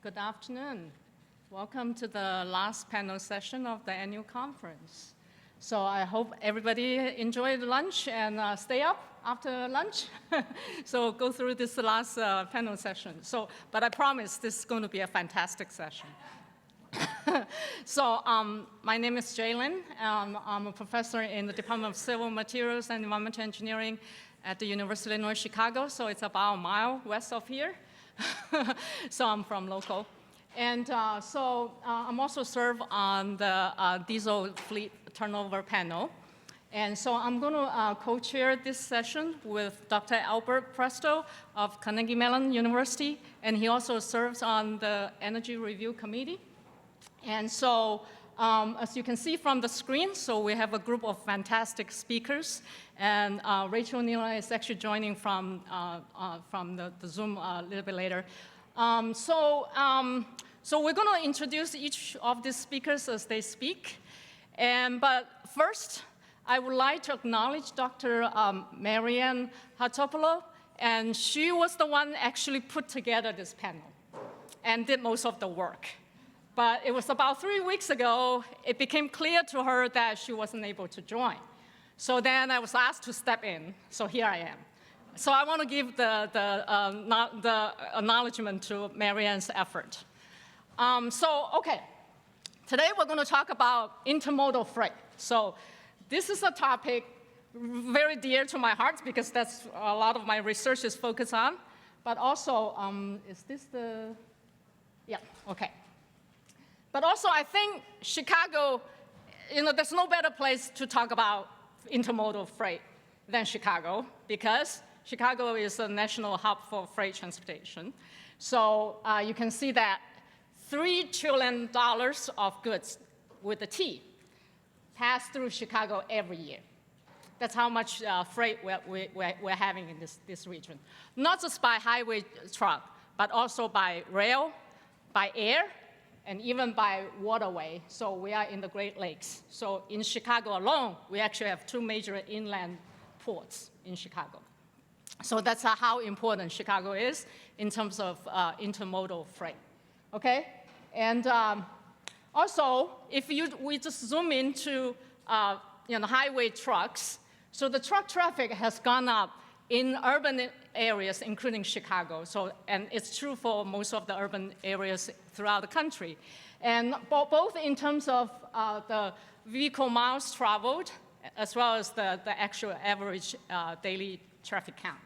Good afternoon. Welcome to the last panel session of the annual conference. So I hope everybody enjoyed lunch and stay up after lunch. So go through this last panel session. But I promise this is going to be a fantastic session. So my name is Jalen. I'm a professor in the Department of Civil Materials and Environmental Engineering at the University of Illinois Chicago. So it's about a mile west of here. So I'm from local. And I'm also serve on the diesel fleet turnover panel. And so I'm going to co-chair this session with Dr. Albert Presto of Carnegie Mellon University. And he also serves on the Energy Review Committee. And so as you can see from the screen, so we have a group of fantastic speakers. And Rachel Neal is actually joining from the Zoom a little bit later. So we're going to introduce each of these speakers as they speak. But first, I would like to acknowledge Dr. Marianne Hartopoulou. And she was the one actually put together this panel and did most of the work. But it was about 3 weeks ago, it became clear to her that she wasn't able to join. So then I was asked to step in, so here I am. So I want to give the acknowledgement to Marianne's effort. Okay, today we're going to talk about intermodal freight. So this is a topic very dear to my heart because that's a lot of my research is focused on. But also, is this the, yeah, okay. But also I think Chicago, there's no better place to talk about intermodal freight than Chicago because Chicago is a national hub for freight transportation. So you can see that $3 trillion of goods with a T pass through Chicago every year. That's how much freight we're having in this region. Not just by highway truck, but also by rail, by air, and even by waterway. So we are in the Great Lakes. So in Chicago alone, we actually have 2 major inland ports in Chicago. So that's how important Chicago is in terms of intermodal freight, okay? And also, if we just zoom into highway trucks, so the truck traffic has gone up in urban areas, including Chicago. And it's true for most of the urban areas throughout the country. And both in terms of the vehicle miles traveled, as well as the actual average daily traffic count,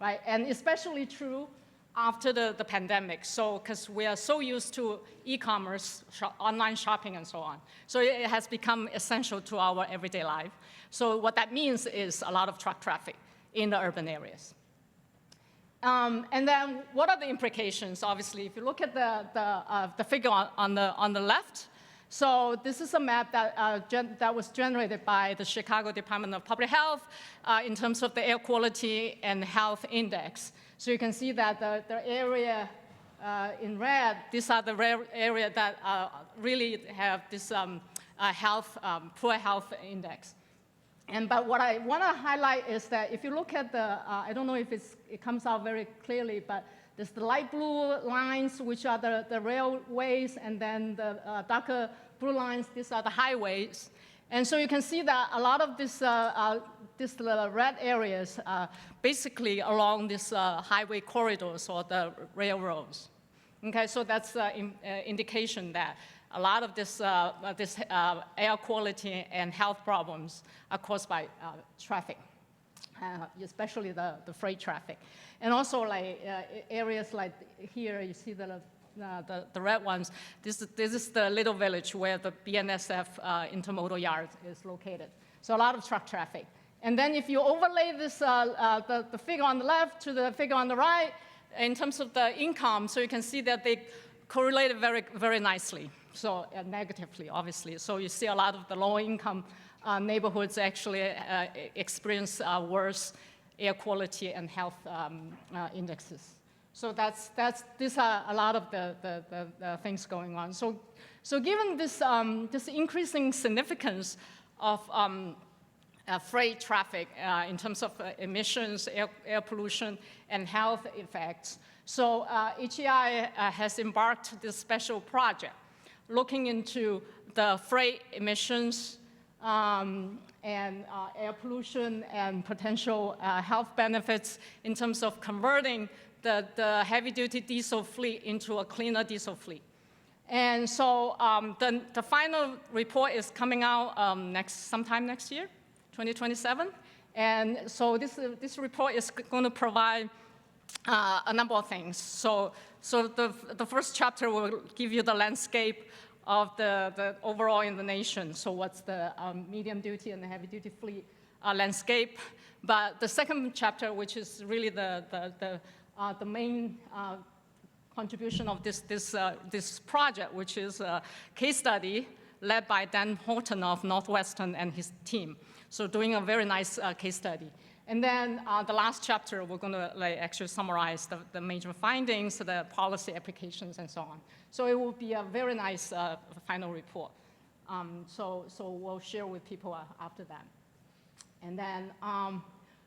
right? And especially true after the pandemic. So, because we are so used to e-commerce, online shopping, and so on. So it has become essential to our everyday life. So what that means is a lot of truck traffic in the urban areas. And then what are the implications? Obviously, if you look at the figure on the left, so this is a map that was generated by the Chicago Department of Public Health in terms of the air quality and health index. So you can see that the area in red, these are the rare area that really have this poor health index. But what I want to highlight is that if you look at I don't know if it comes out very clearly, but there's the light blue lines, which are the railways, and then the darker blue lines, these are the highways. And so you can see that a lot of this red areas are basically along these highway corridors or the railroads. Okay, so that's an indication that a lot of this air quality and health problems are caused by traffic, especially the freight traffic. And also like areas like here, you see the red ones. This is the little village where the BNSF intermodal yard is located. So a lot of truck traffic. And then if you overlay this, the figure on the left to the figure on the right, in terms of the income, so you can see that they correlated very, very nicely. So negatively, obviously. So you see a lot of the lower income neighborhoods actually experience worse air quality and health indexes. So these are a lot of the things going on. So given this increasing significance of freight traffic in terms of emissions, air pollution, and health effects, So HEI has embarked this special project looking into the freight emissions and air pollution and potential health benefits in terms of converting the heavy-duty diesel fleet into a cleaner diesel fleet. And so the final report is coming out sometime next year, 2027. And so this report is going to provide a number of things. So the first chapter will give you the landscape of the overall in the nation. So what's the medium duty and the heavy duty fleet landscape. But the second chapter, which is really the main contribution of this project, which is a case study led by Dan Horton of Northwestern and his team. So doing a very nice case study. And then the last chapter, we're going to actually summarize the major findings, the policy applications, and so on. So it will be a very nice final report. So we'll share with people after that. And then,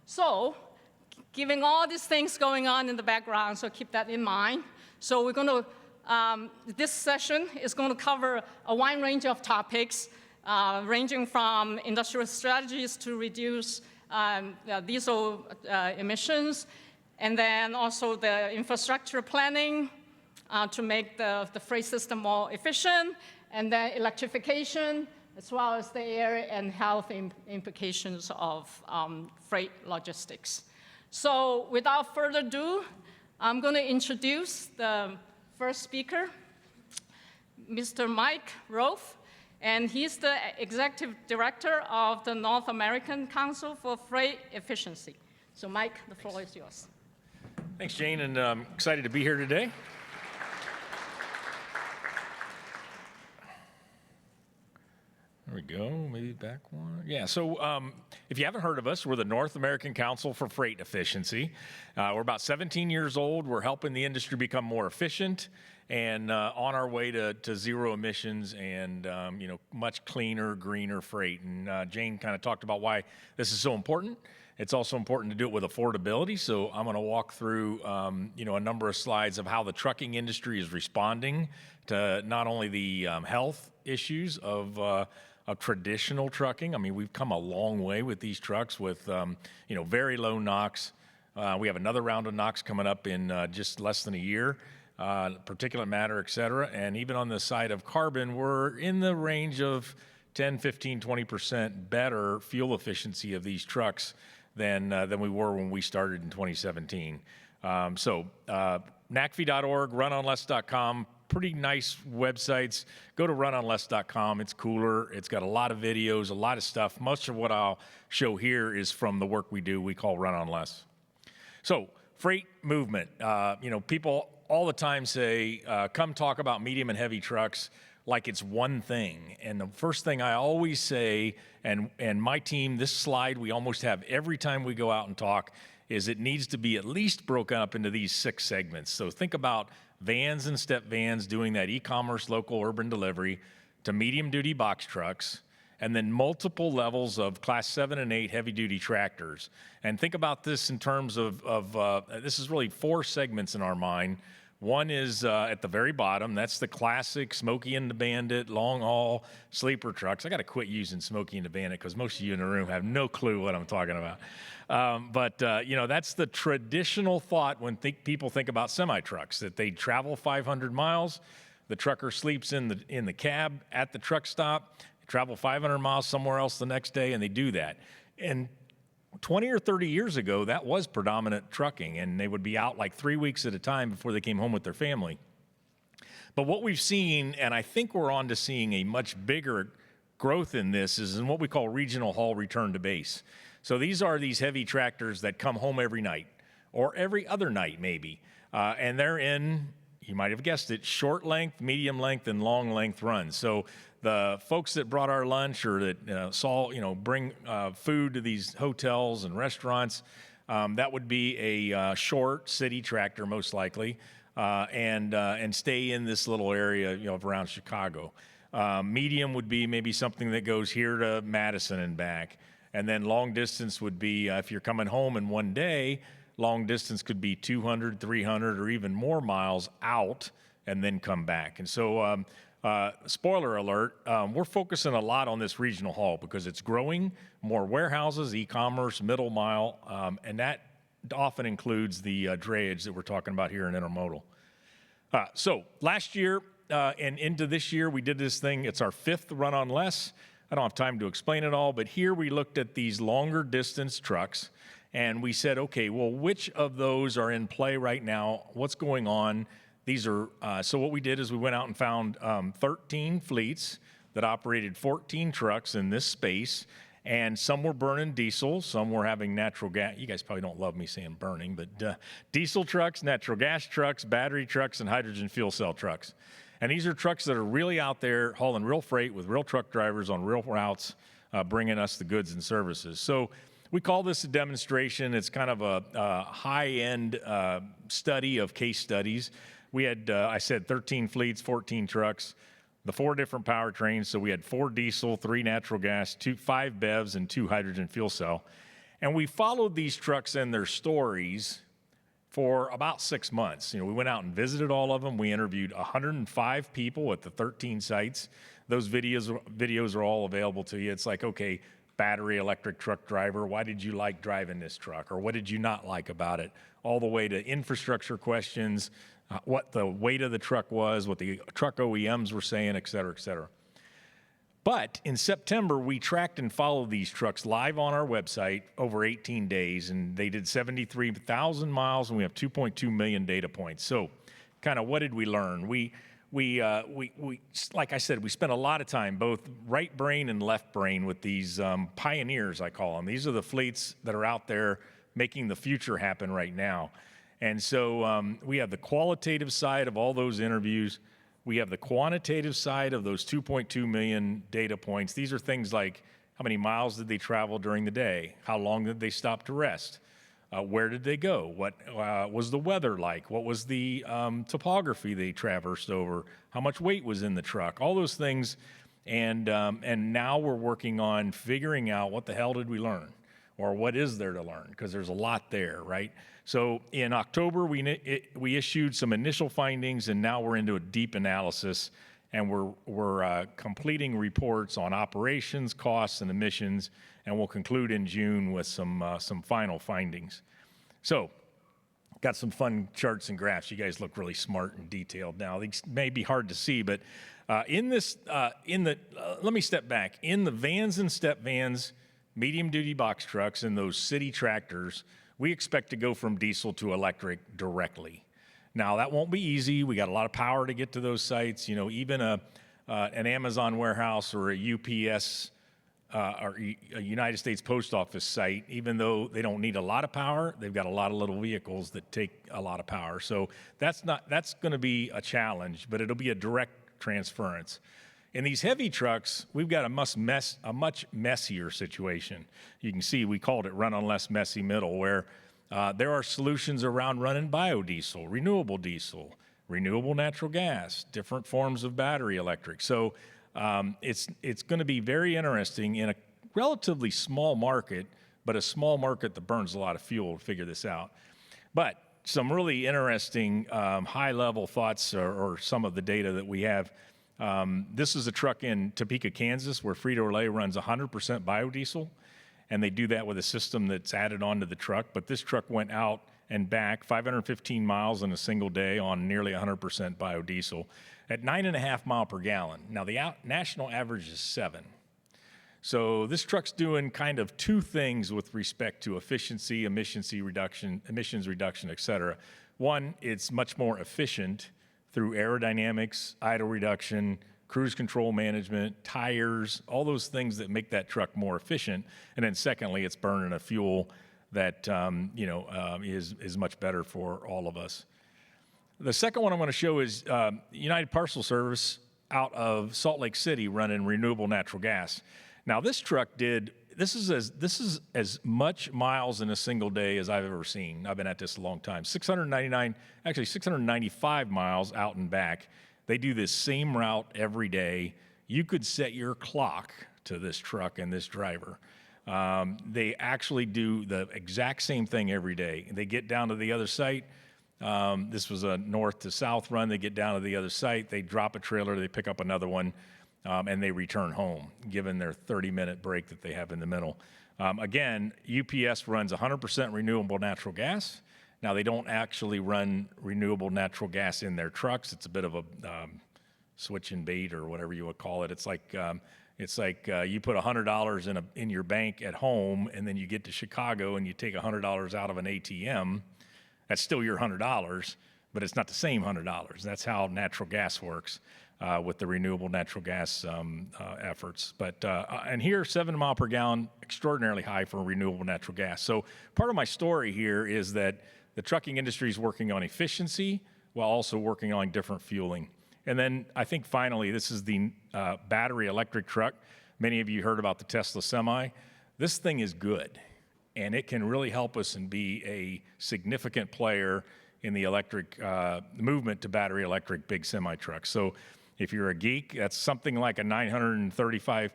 so given all these things going on in the background, so keep that in mind. So we're going to, this session is going to cover a wide range of topics, ranging from industrial strategies to reduce diesel emissions, and then also the infrastructure planning to make the freight system more efficient, and then electrification, as well as the air and health implications of freight logistics. So without further ado, I'm going to introduce the first speaker, Mr. Mike Roth. And he's the executive director of the North American Council for Freight Efficiency. So Mike, the floor is yours. Thanks, Jane, and I'm excited to be here today. There we go, maybe back one. Yeah, so if you haven't heard of us, we're the North American Council for Freight Efficiency. We're about 17 years old. We're helping the industry become more efficient and on our way to zero emissions and much cleaner, greener freight. And Jane kind of talked about why this is so important. It's also important to do it with affordability. So I'm going to walk through a number of slides of how the trucking industry is responding to not only the health issues of traditional trucking. I mean, we've come a long way with these trucks with very low NOx. We have another round of NOx coming up in just less than a year. Particulate matter, et cetera. And even on the side of carbon, we're in the range of 10, 15, 20% better fuel efficiency of these trucks than we were when we started in 2017. NACFE.org, runonless.com, pretty nice websites. Go to runonless.com. It's cooler. It's got a lot of videos, a lot of stuff. Most of what I'll show here is from the work we do. We call Run on Less. So freight movement. People all the time say, come talk about medium and heavy trucks like it's one thing. And the first thing I always say, and my team, this slide we almost have every time we go out and talk, is it needs to be at least broken up into these 6 segments. So think about vans and step vans doing that e-commerce local urban delivery to medium duty box trucks, and then multiple levels of class 7 and 8 heavy duty tractors. And think about this in terms of this is really 4 segments in our mind. One is at the very bottom. That's the classic Smokey and the Bandit, long haul sleeper trucks. I got to quit using Smokey and the Bandit because most of you in the room have no clue what I'm talking about. That's the traditional thought when people think about semi-trucks, that they travel 500 miles. The trucker sleeps in the cab at the truck stop, travel 500 miles somewhere else the next day, and they do that. And 20 or 30 years ago, that was predominant trucking, and they would be out like 3 weeks at a time before they came home with their family. But what we've seen, and I think we're on to seeing a much bigger growth in this, is in what we call regional haul return to base. So these are these heavy tractors that come home every night, or every other night maybe, and they're in, you might have guessed it, short length, medium length, and long length runs. So the folks that brought our lunch or that bring food to these hotels and restaurants, that would be a short city tractor most likely, and stay in this little area around Chicago. Medium would be maybe something that goes here to Madison and back. And then long distance would be if you're coming home in one day, Long distance could be 200, 300, or even more miles out and then come back. And so, spoiler alert, we're focusing a lot on this regional haul because it's growing, more warehouses, e-commerce, middle mile, and that often includes the drayage that we're talking about here in Intermodal. So last year and into this year, we did this thing. It's our 5th run on less. I don't have time to explain it all, but here we looked at these longer distance trucks and we said, okay, well, which of those are in play right now? What's going on? These are, so what we did is we went out and found 13 fleets that operated 14 trucks in this space, and some were burning diesel, some were having natural gas. You guys probably don't love me saying burning, but diesel trucks, natural gas trucks, battery trucks, and hydrogen fuel cell trucks. And these are trucks that are really out there hauling real freight with real truck drivers on real routes, bringing us the goods and services. So we call this a demonstration. It's kind of a high-end study of case studies. We had, I said, 13 fleets, 14 trucks, the 4 different powertrains. So we had 4 diesel, 3 natural gas, 5 BEVs, and 2 hydrogen fuel cell. And we followed these trucks and their stories for about 6 months. We went out and visited all of them. We interviewed 105 people at the 13 sites. Those videos are all available to you. It's like, okay, battery electric truck driver, why did you like driving this truck? Or what did you not like about it? All the way to infrastructure questions, what the weight of the truck was, what the truck OEMs were saying, et cetera, et cetera. But in September, we tracked and followed these trucks live on our website over 18 days, and they did 73,000 miles, and we have 2.2 million data points. So kind of what did we learn? We like I said, we spent a lot of time, both right brain and left brain, with these pioneers, I call them. These are the fleets that are out there making the future happen right now. And so we have the qualitative side of all those interviews. We have the quantitative side of those 2.2 million data points. These are things like how many miles did they travel during the day? How long did they stop to rest? Where did they go? What was the weather like? What was the topography they traversed over? How much weight was in the truck? All those things. And now we're working on figuring out what the hell did we learn? Or what is there to learn? Because there's a lot there, right? So in October, we issued some initial findings, and now we're into a deep analysis, and we're completing reports on operations, costs, and emissions, and we'll conclude in June with some final findings. So got some fun charts and graphs. You guys look really smart and detailed now. These may be hard to see, but let me step back. In the vans and step vans, medium-duty box trucks, and those city tractors, we expect to go from diesel to electric directly. Now, that won't be easy. We got a lot of power to get to those sites. Even an Amazon warehouse or a UPS or a United States Post Office site, even though they don't need a lot of power, they've got a lot of little vehicles that take a lot of power. So that's going to be a challenge, but it'll be a direct transference. In these heavy trucks, we've got a much messier situation. You can see we called it run on less messy middle, where there are solutions around running biodiesel, renewable natural gas, different forms of battery electric. So it's going to be very interesting in a relatively small market, but a small market that burns a lot of fuel to figure this out. But some really interesting high-level thoughts or some of the data that we have. This is a truck in Topeka, Kansas, where Frito-Lay runs 100% biodiesel, and they do that with a system that's added onto the truck. But this truck went out and back 515 miles in a single day on nearly 100% biodiesel at 9.5 miles per gallon. Now, the national average is 7. So this truck's doing kind of 2 things with respect to efficiency, emissions reduction, et cetera. One, it's much more efficient through aerodynamics, idle reduction, cruise control management, tires, all those things that make that truck more efficient. And then secondly, it's burning a fuel that is much better for all of us. The second one I'm going to show is United Parcel Service out of Salt Lake City running renewable natural gas. Now this truck this is as much miles in a single day as I've ever seen. I've been at this a long time. 695 miles out and back. They do this same route every day. You could set your clock to this truck and this driver. They actually do the exact same thing every day. They get down to the other site. This was a north to south run. They get down to the other site. They drop a trailer. They pick up another one, and they return home, given their 30-minute break that they have in the middle. Again, UPS runs 100% renewable natural gas. Now, they don't actually run renewable natural gas in their trucks. It's a bit of a switch and bait or whatever you would call it. It's like you put $100 in your bank at home, and then you get to Chicago and you take $100 out of an ATM. That's still your $100, but it's not the same $100. That's how natural gas works with the renewable natural gas efforts. But and here, 7 mile per gallon, extraordinarily high for renewable natural gas. So part of my story here is that the trucking industry is working on efficiency while also working on different fueling. And then I think finally, this is the battery electric truck. Many of you heard about the Tesla Semi. This thing is good, and it can really help us and be a significant player in the electric movement to battery electric big semi trucks. So if you're a geek, that's something like a 935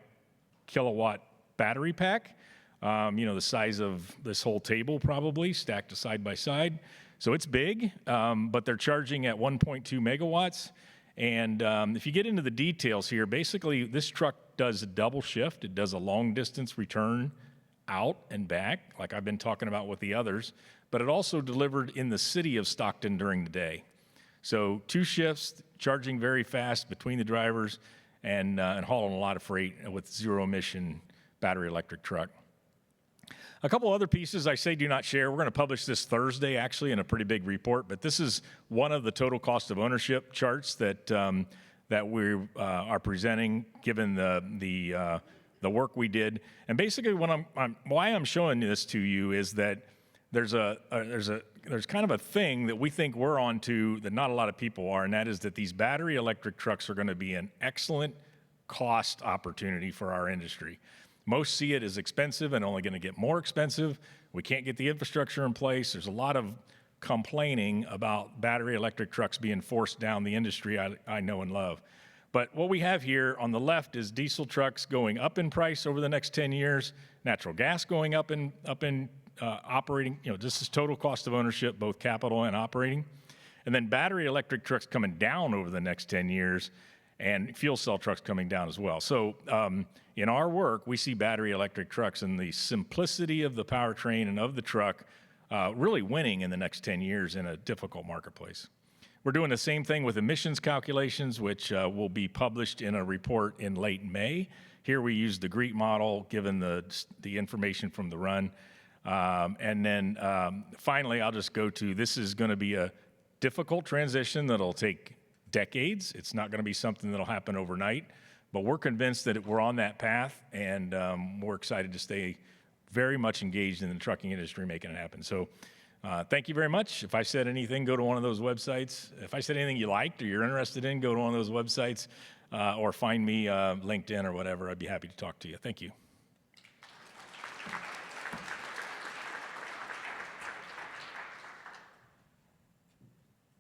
kilowatt battery pack. The size of this whole table probably, stacked side by side. So it's big, but they're charging at 1.2 megawatts. And if you get into the details here, basically this truck does a double shift. It does a long distance return out and back, like I've been talking about with the others, but it also delivered in the city of Stockton during the day. So 2 shifts, charging very fast between the drivers and hauling a lot of freight with zero emission battery electric truck. A couple other pieces I say do not share. We're going to publish this Thursday, actually, in a pretty big report, but this is one of the total cost of ownership charts that we are presenting, given the work we did. And basically, why I'm showing this to you is that there's kind of a thing that we think we're onto that not a lot of people are, and that is that these battery electric trucks are going to be an excellent cost opportunity for our industry. Most see it as expensive and only going to get more expensive. We can't get the infrastructure in place. There's a lot of complaining about battery electric trucks being forced down the industry I know and love. But what we have here on the left is diesel trucks going up in price over the next 10 years, natural gas going up in operating. This is total cost of ownership, both capital and operating. And then battery electric trucks coming down over the next 10 years, and fuel cell trucks coming down as well. So in our work, we see battery electric trucks and the simplicity of the powertrain and of the truck really winning in the next 10 years in a difficult marketplace. We're doing the same thing with emissions calculations, which will be published in a report in late May. Here we use the GREET model, given the information from the run. And then finally, I'll just go to, this is going to be a difficult transition that'll take decades. It's not going to be something that'll happen overnight, but we're convinced that we're on that path, and we're excited to stay very much engaged in the trucking industry making it happen. So thank you very much. If I said anything, go to one of those websites. If I said anything you liked or you're interested in, go to one of those websites or find me LinkedIn or whatever. I'd be happy to talk to you. Thank you.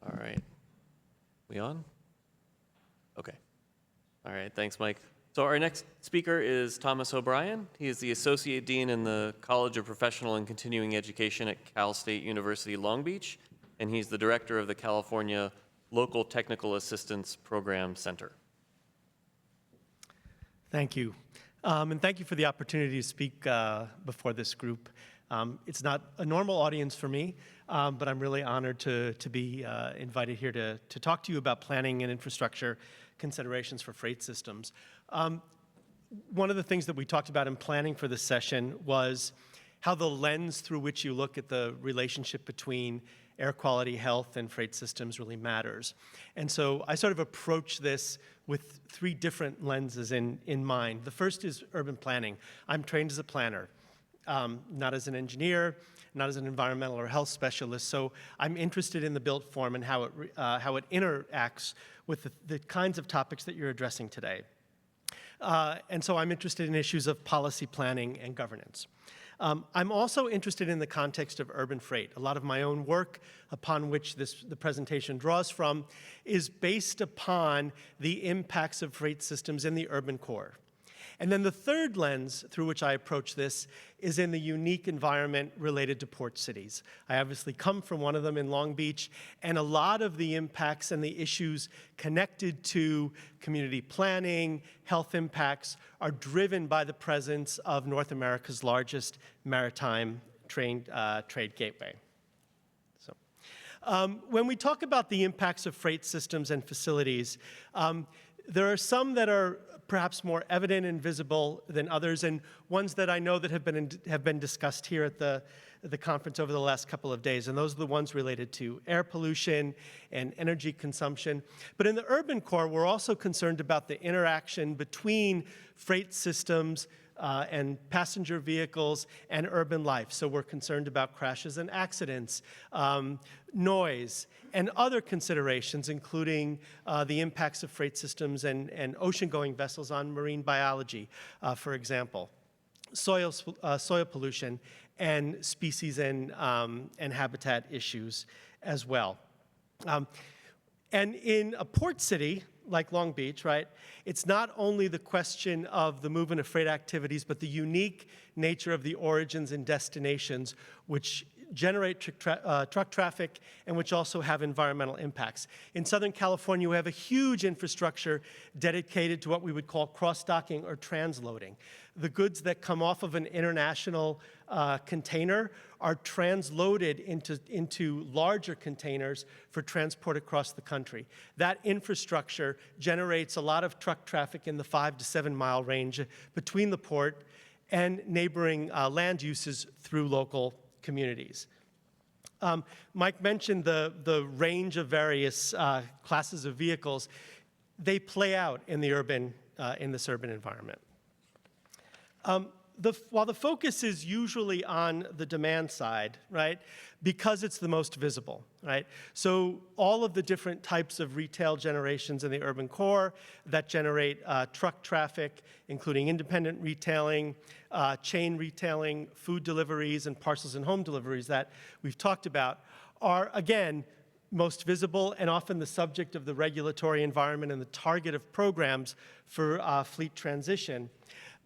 All right. We on? Okay. All right, thanks, Mike. So our next speaker is Thomas O'Brien. He is the Associate Dean in the College of Professional and Continuing Education at Cal State University Long Beach, and he's the Director of the California Local Technical Assistance Program Center. Thank you. And thank you for the opportunity to speak before this group. It's not a normal audience for me, but I'm really honored to be invited here to talk to you about planning and infrastructure considerations for freight systems. One of the things that we talked about in planning for this session was how the lens through which you look at the relationship between air quality, health, and freight systems really matters. And so I sort of approach this with 3 different lenses in mind. The first is urban planning. I'm trained as a planner. Not as an engineer, not as an environmental or health specialist. So I'm interested in the built form and how it interacts with the kinds of topics that you're addressing today. And so I'm interested in issues of policy planning and governance. I'm also interested in the context of urban freight. A lot of my own work, upon which the presentation draws from, is based upon the impacts of freight systems in the urban core. And then the third lens through which I approach this is in the unique environment related to port cities. I obviously come from one of them in Long Beach, and a lot of the impacts and the issues connected to community planning, health impacts, are driven by the presence of North America's largest maritime trade gateway. When we talk about the impacts of freight systems and facilities, there are some that are perhaps more evident and visible than others, and ones that I know that have been discussed here at the conference over the last couple of days, and those are the ones related to air pollution and energy consumption. But in the urban core, we're also concerned about the interaction between freight systems and passenger vehicles and urban life. So we're concerned about crashes and accidents, noise, and other considerations, including the impacts of freight systems and ocean-going vessels on marine biology, for example, soil pollution, and species and habitat issues as well. And in a port city like Long Beach, right, it's not only the question of the movement of freight activities, but the unique nature of the origins and destinations which generate truck traffic and which also have environmental impacts. In Southern California, we have a huge infrastructure dedicated to what we would call cross-docking or transloading. The goods that come off of an international container are transloaded into larger containers for transport across the country. That infrastructure generates a lot of truck traffic in the 5 to 7 mile range between the port and neighboring land uses through local communities. Mike mentioned the range of various classes of vehicles. They play out in this urban environment. While the focus is usually on the demand side, right, because it's the most visible, right? So all of the different types of retail generations in the urban core that generate truck traffic, including independent retailing, chain retailing, food deliveries, and parcels and home deliveries that we've talked about, are, again, most visible and often the subject of the regulatory environment and the target of programs for fleet transition.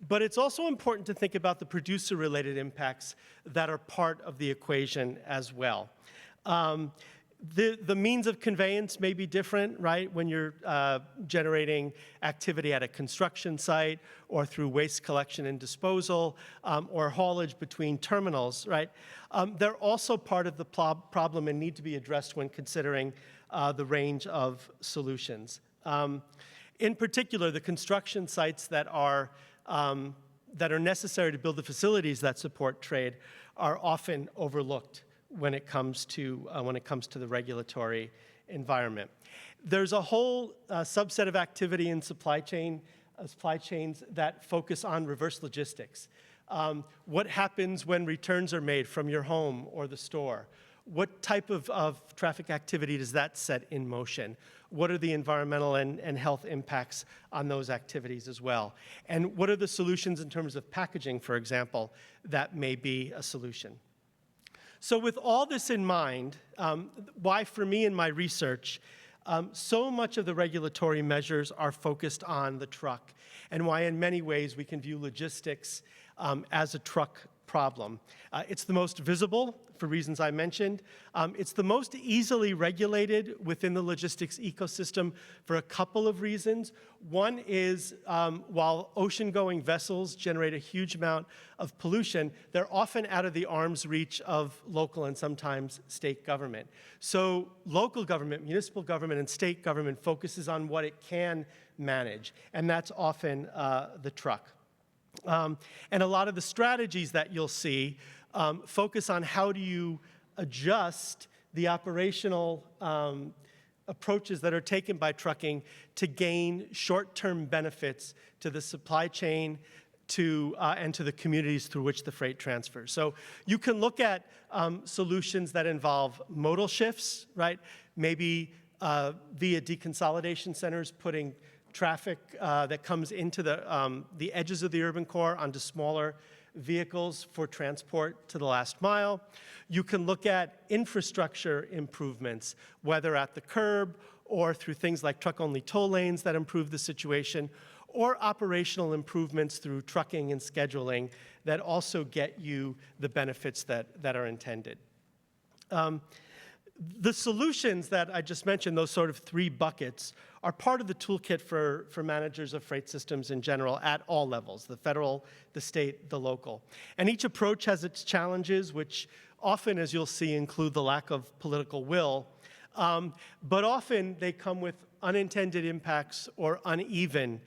But it's also important to think about the producer-related impacts that are part of the equation as well. The means of conveyance may be different, right, when you're generating activity at a construction site or through waste collection and disposal or haulage between terminals, right? They're also part of the problem and need to be addressed when considering the range of solutions. In particular, the construction sites that are necessary to build the facilities that support trade are often overlooked when it comes to the regulatory environment. There's a whole subset of activity in supply chains that focus on reverse logistics. What happens when returns are made from your home or the store? What type of traffic activity does that set in motion? What are the environmental and health impacts on those activities as well? And what are the solutions in terms of packaging, for example, that may be a solution? So with all this in mind, why for me in my research, so much of the regulatory measures are focused on the truck, and why in many ways we can view logistics as a truck problem. It's the most visible for reasons I mentioned. It's the most easily regulated within the logistics ecosystem for a couple of reasons. One is while ocean-going vessels generate a huge amount of pollution, they're often out of the arm's reach of local and sometimes state government. So local government, municipal government, and state government focuses on what it can manage, and that's often the truck. And a lot of the strategies that you'll see focus on how do you adjust the operational approaches that are taken by trucking to gain short-term benefits to the supply chain and to the communities through which the freight transfers. So you can look at solutions that involve modal shifts, right? Maybe via deconsolidation centers, putting traffic that comes into the edges of the urban core onto smaller vehicles for transport to the last mile. You can look at infrastructure improvements, whether at the curb or through things like truck-only toll lanes that improve the situation, or operational improvements through trucking and scheduling that also get you the benefits that are intended. The solutions that I just mentioned, those sort of 3 buckets, are part of the toolkit for managers of freight systems in general at all levels, the federal, the state, the local. And each approach has its challenges, which often, as you'll see, include the lack of political will, but often they come with unintended impacts or uneven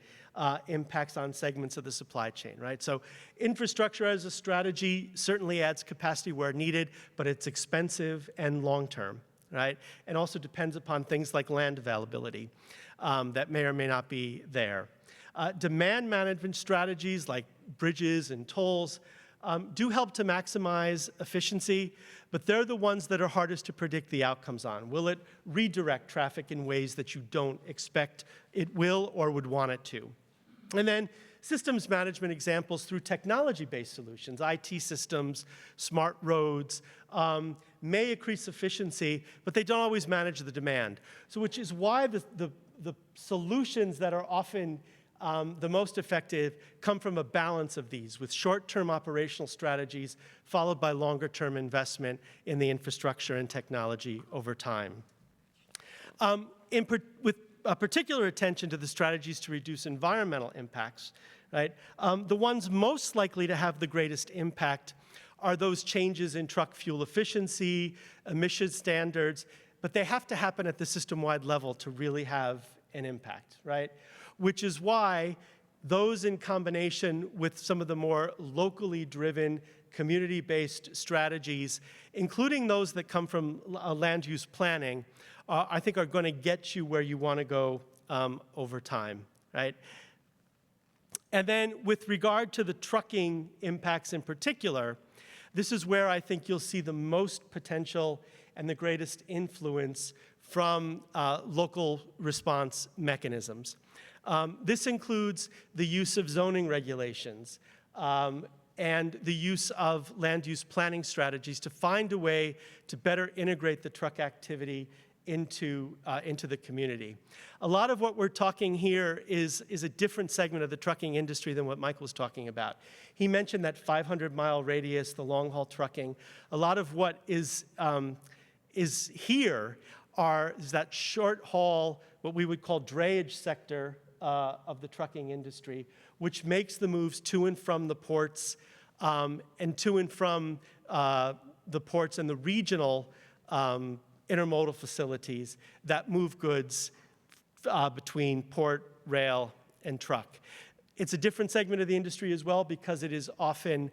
impacts on segments of the supply chain, right? So infrastructure as a strategy certainly adds capacity where needed, but it's expensive and long-term, right? And also depends upon things like land availability that may or may not be there. Demand management strategies like bridges and tolls do help to maximize efficiency, but they're the ones that are hardest to predict the outcomes on. Will it redirect traffic in ways that you don't expect it will or would want it to? And then systems management examples through technology-based solutions, IT systems, smart roads, may increase efficiency, but they don't always manage the demand. So which is why the solutions that are often the most effective come from a balance of these, with short-term operational strategies followed by longer-term investment in the infrastructure and technology over time. With particular attention to the strategies to reduce environmental impacts, right? The ones most likely to have the greatest impact are those changes in truck fuel efficiency, emission standards, but they have to happen at the system-wide level to really have an impact, right? Which is why those in combination with some of the more locally driven, community-based strategies, including those that come from land use planning, I think are going to get you where you want to go over time, right? And then with regard to the trucking impacts in particular, this is where I think you'll see the most potential and the greatest influence from local response mechanisms. This includes the use of zoning regulations and the use of land use planning strategies to find a way to better integrate the truck activity into the community. A lot of what we're talking here is a different segment of the trucking industry than what Mike was talking about. He mentioned that 500-mile radius, the long-haul trucking. A lot of what is here is that short-haul, what we would call drayage sector of the trucking industry, which makes the moves to and from the ports and to and from the ports and the regional intermodal facilities that move goods between port, rail, and truck. It's a different segment of the industry as well because it is often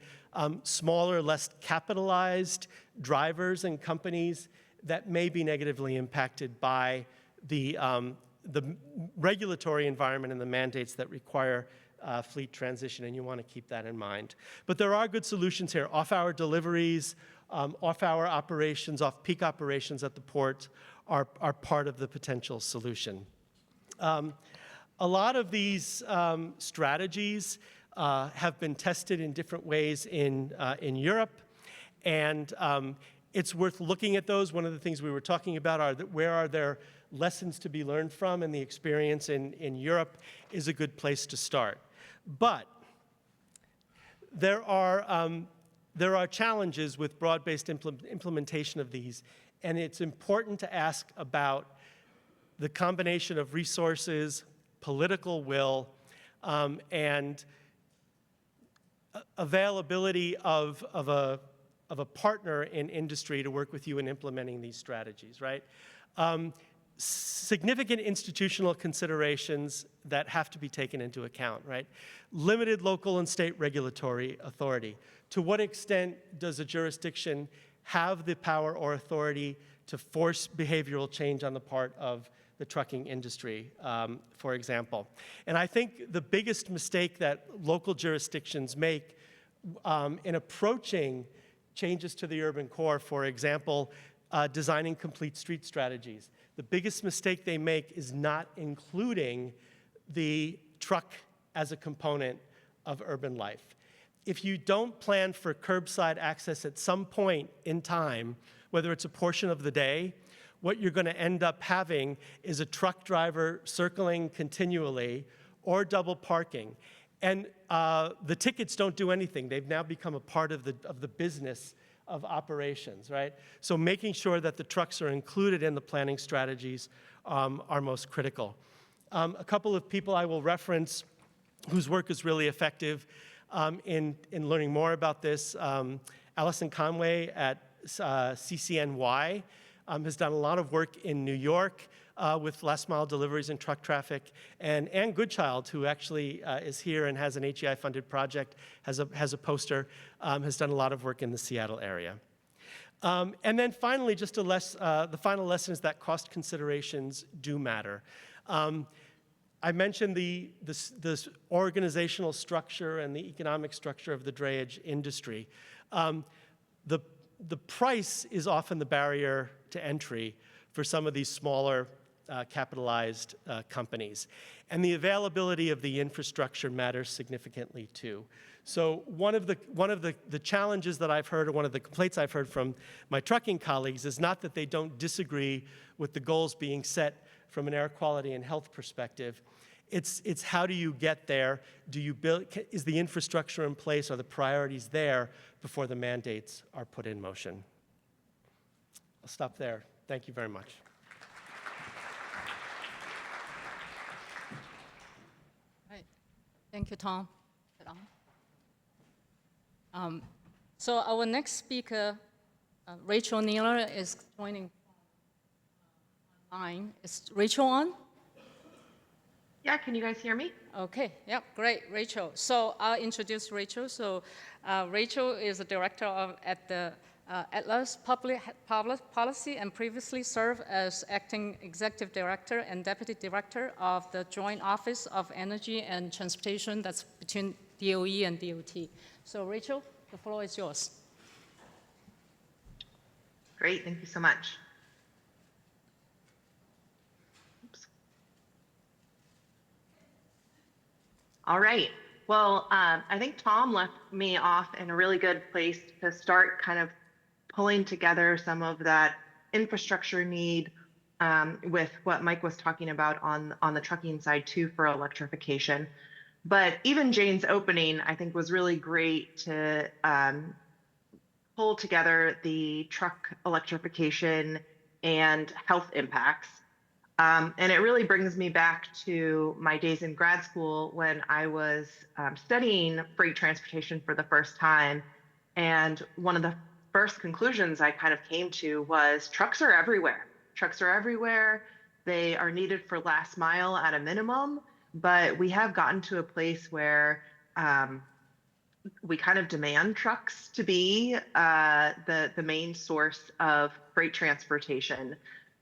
smaller, less capitalized drivers and companies that may be negatively impacted by the regulatory environment and the mandates that require fleet transition, and you want to keep that in mind. But there are good solutions here. Off-hour deliveries, off-hour operations, off-peak operations at the port are part of the potential solution. A lot of these strategies have been tested in different ways in Europe, and it's worth looking at those. One of the things we were talking about are that where are there lessons to be learned from, and the experience in Europe is a good place to start. But there are challenges with broad-based implementation of these, and it's important to ask about the combination of resources, political will, and availability of a partner in industry to work with you in implementing these strategies, right? Significant institutional considerations that have to be taken into account, right? Limited local and state regulatory authority. To what extent does a jurisdiction have the power or authority to force behavioral change on the part of the trucking industry, for example? And I think the biggest mistake that local jurisdictions make in approaching changes to the urban core, for example, designing complete street strategies. The biggest mistake they make is not including the truck as a component of urban life. If you don't plan for curbside access at some point in time, whether it's a portion of the day, what you're going to end up having is a truck driver circling continually, or double parking. And the tickets don't do anything. They've now become a part of the business of operations, right? So making sure that the trucks are included in the planning strategies are most critical. A couple of people I will reference whose work is really effective in learning more about this. Allison Conway at CCNY has done a lot of work in New York with last mile deliveries and truck traffic. And Ann Goodchild, who actually is here and has an HEI-funded project, has a poster, has done a lot of work in the Seattle area. And then finally, just the final lesson is that cost considerations do matter. I mentioned this organizational structure and the economic structure of the drayage industry. The price is often the barrier to entry for some of these smaller capitalized companies. And the availability of the infrastructure matters significantly too. So one of the challenges that I've heard, or one of the complaints I've heard from my trucking colleagues, is not that they don't disagree with the goals being set from an air quality and health perspective. It's how do you get there? Do you build, is the infrastructure in place? Are the priorities there before the mandates are put in motion? I'll stop there. Thank you very much. Right. Thank you, Tom. So our next speaker, Rachel Nealer, is joining online. Is Rachel on? Yeah, can you guys hear me? Okay, yep, great, Rachel. So I'll introduce Rachel. So Rachel is a director at the Atlas Public Policy and previously served as acting executive director and deputy director of the Joint Office of Energy and Transportation that's between DOE and DOT. So Rachel, the floor is yours. Great, thank you so much. All right. Well, I think Tom left me off in a really good place to start kind of pulling together some of that infrastructure need with what Mike was talking about on the trucking side too for electrification. But even Jane's opening, I think, was really great to pull together the truck electrification and health impacts. And it really brings me back to my days in grad school when I was studying freight transportation for the first time. And one of the first conclusions I kind of came to was trucks are everywhere. Trucks are everywhere. They are needed for last mile at a minimum, but we have gotten to a place where we kind of demand trucks to be the main source of freight transportation.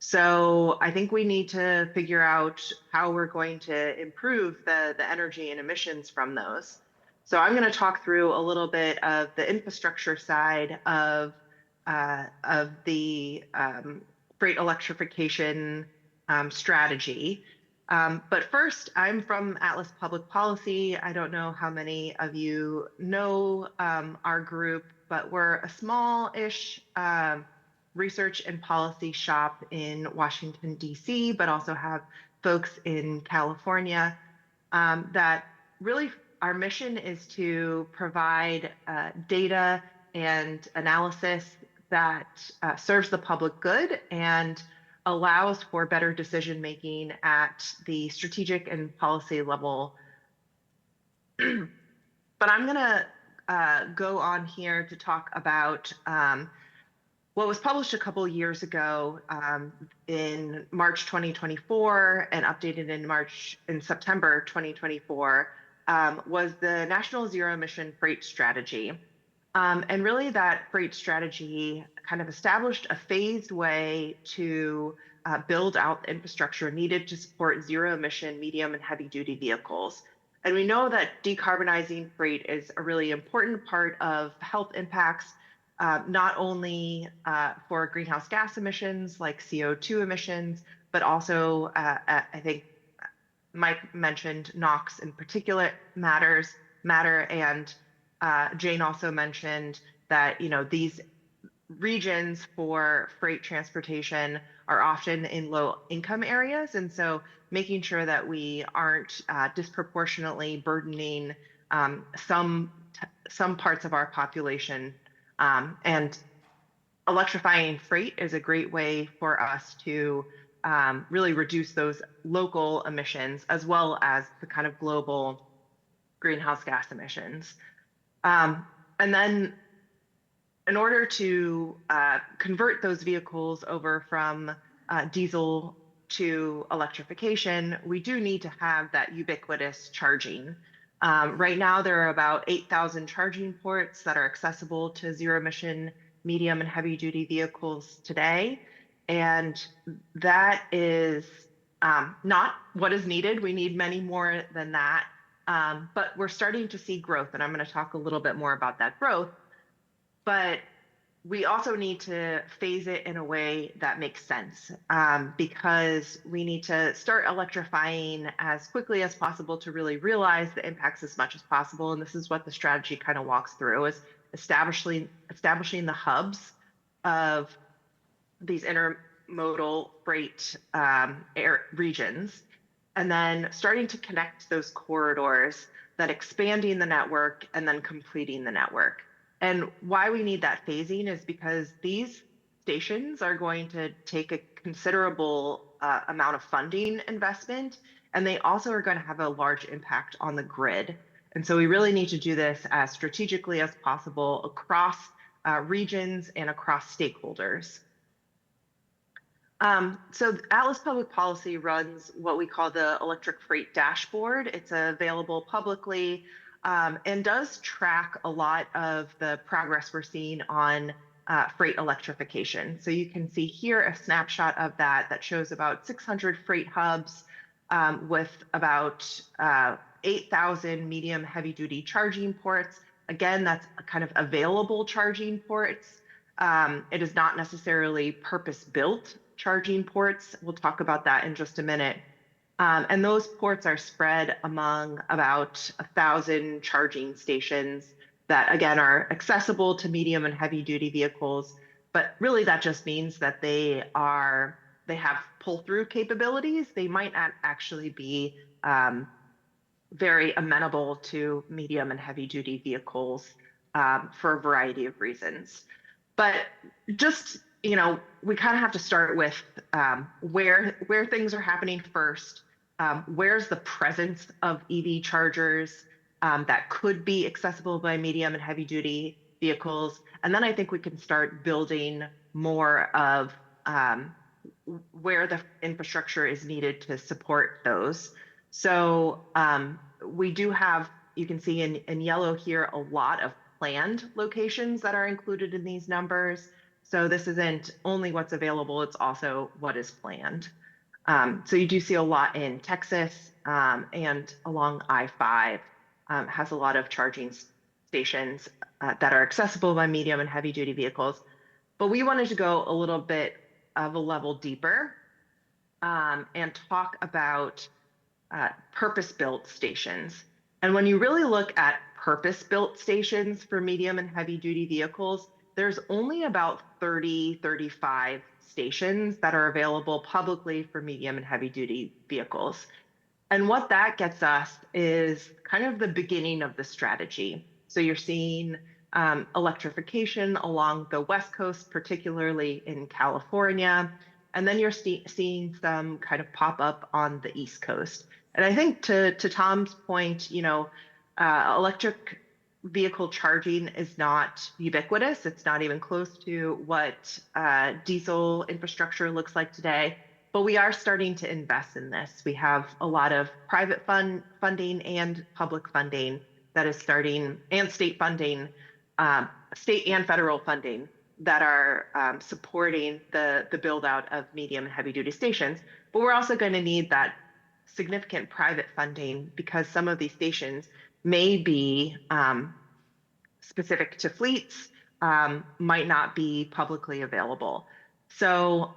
So I think we need to figure out how we're going to improve the energy and emissions from those. So I'm going to talk through a little bit of the infrastructure side of the freight electrification strategy. But first, I'm from Atlas Public Policy. I don't know how many of you know our group, but we're a small-ish research and policy shop in Washington, D.C., but also have folks in California that really our mission is to provide data and analysis that serves the public good and allows for better decision making at the strategic and policy level. But I'm going to go on here to talk about what was published a couple years ago in March 2024 and updated in September 2024 was the National Zero Emission Freight Strategy. And really that freight strategy kind of established a phased way to build out the infrastructure needed to support zero emission medium and heavy duty vehicles. And we know that decarbonizing freight is a really important part of health impacts, not only for greenhouse gas emissions like CO2 emissions, but also I think Mike mentioned NOx in particulate matter, and Jane also mentioned that these regions for freight transportation are often in low income areas. And so making sure that we aren't disproportionately burdening some parts of our population. And electrifying freight is a great way for us to really reduce those local emissions as well as the kind of global greenhouse gas emissions. And then in order to convert those vehicles over from diesel to electrification, we do need to have that ubiquitous charging. Right now, there are about 8,000 charging ports that are accessible to zero emission medium and heavy duty vehicles today. And that is not what is needed. We need many more than that. But we're starting to see growth, and I'm going to talk a little bit more about that growth. But we also need to phase it in a way that makes sense, because we need to start electrifying as quickly as possible to really realize the impacts as much as possible. And this is what the strategy kind of walks through, is establishing the hubs of these intermodal freight regions, and then starting to connect those corridors, that expanding the network and then completing the network. And why we need that phasing is because these stations are going to take a considerable amount of funding investment, and they also are going to have a large impact on the grid. And so we really need to do this as strategically as possible across regions and across stakeholders. So Atlas Public Policy runs what we call the Electric Freight Dashboard. It's available publicly and does track a lot of the progress we're seeing on freight electrification. So you can see here a snapshot of that shows about 600 freight hubs with about 8,000 medium heavy duty charging ports. Again, that's a kind of available charging ports. It is not necessarily purpose-built charging ports. We'll talk about that in just a minute. And those ports are spread among about 1,000 charging stations that, again, are accessible to medium and heavy duty vehicles. But really that just means that they have pull-through capabilities. They might not actually be very amenable to medium and heavy duty vehicles for a variety of reasons. But just, we kind of have to start with where things are happening first. Where's the presence of EV chargers that could be accessible by medium and heavy duty vehicles? And then I think we can start building more of where the infrastructure is needed to support those. So we do have, you can see in yellow here, a lot of planned locations that are included in these numbers. So this isn't only what's available, it's also what is planned. So you do see a lot in Texas and along I-5 has a lot of charging stations that are accessible by medium and heavy duty vehicles. But we wanted to go a little bit of a level deeper and talk about purpose-built stations. And when you really look at purpose-built stations for medium and heavy duty vehicles, there's only about 35 stations that are available publicly for medium and heavy duty vehicles. And what that gets us is kind of the beginning of the strategy. So you're seeing electrification along the West Coast, particularly in California. And then you're seeing some kind of pop up on the East Coast. And I think to Tom's point, electric vehicle charging is not ubiquitous. It's not even close to what diesel infrastructure looks like today. But we are starting to invest in this. We have a lot of private funding and public funding that is starting, and state funding, state and federal funding that are supporting the build out of medium and heavy duty stations. But we're also going to need that significant private funding because some of these stations may be specific to fleets, might not be publicly available. So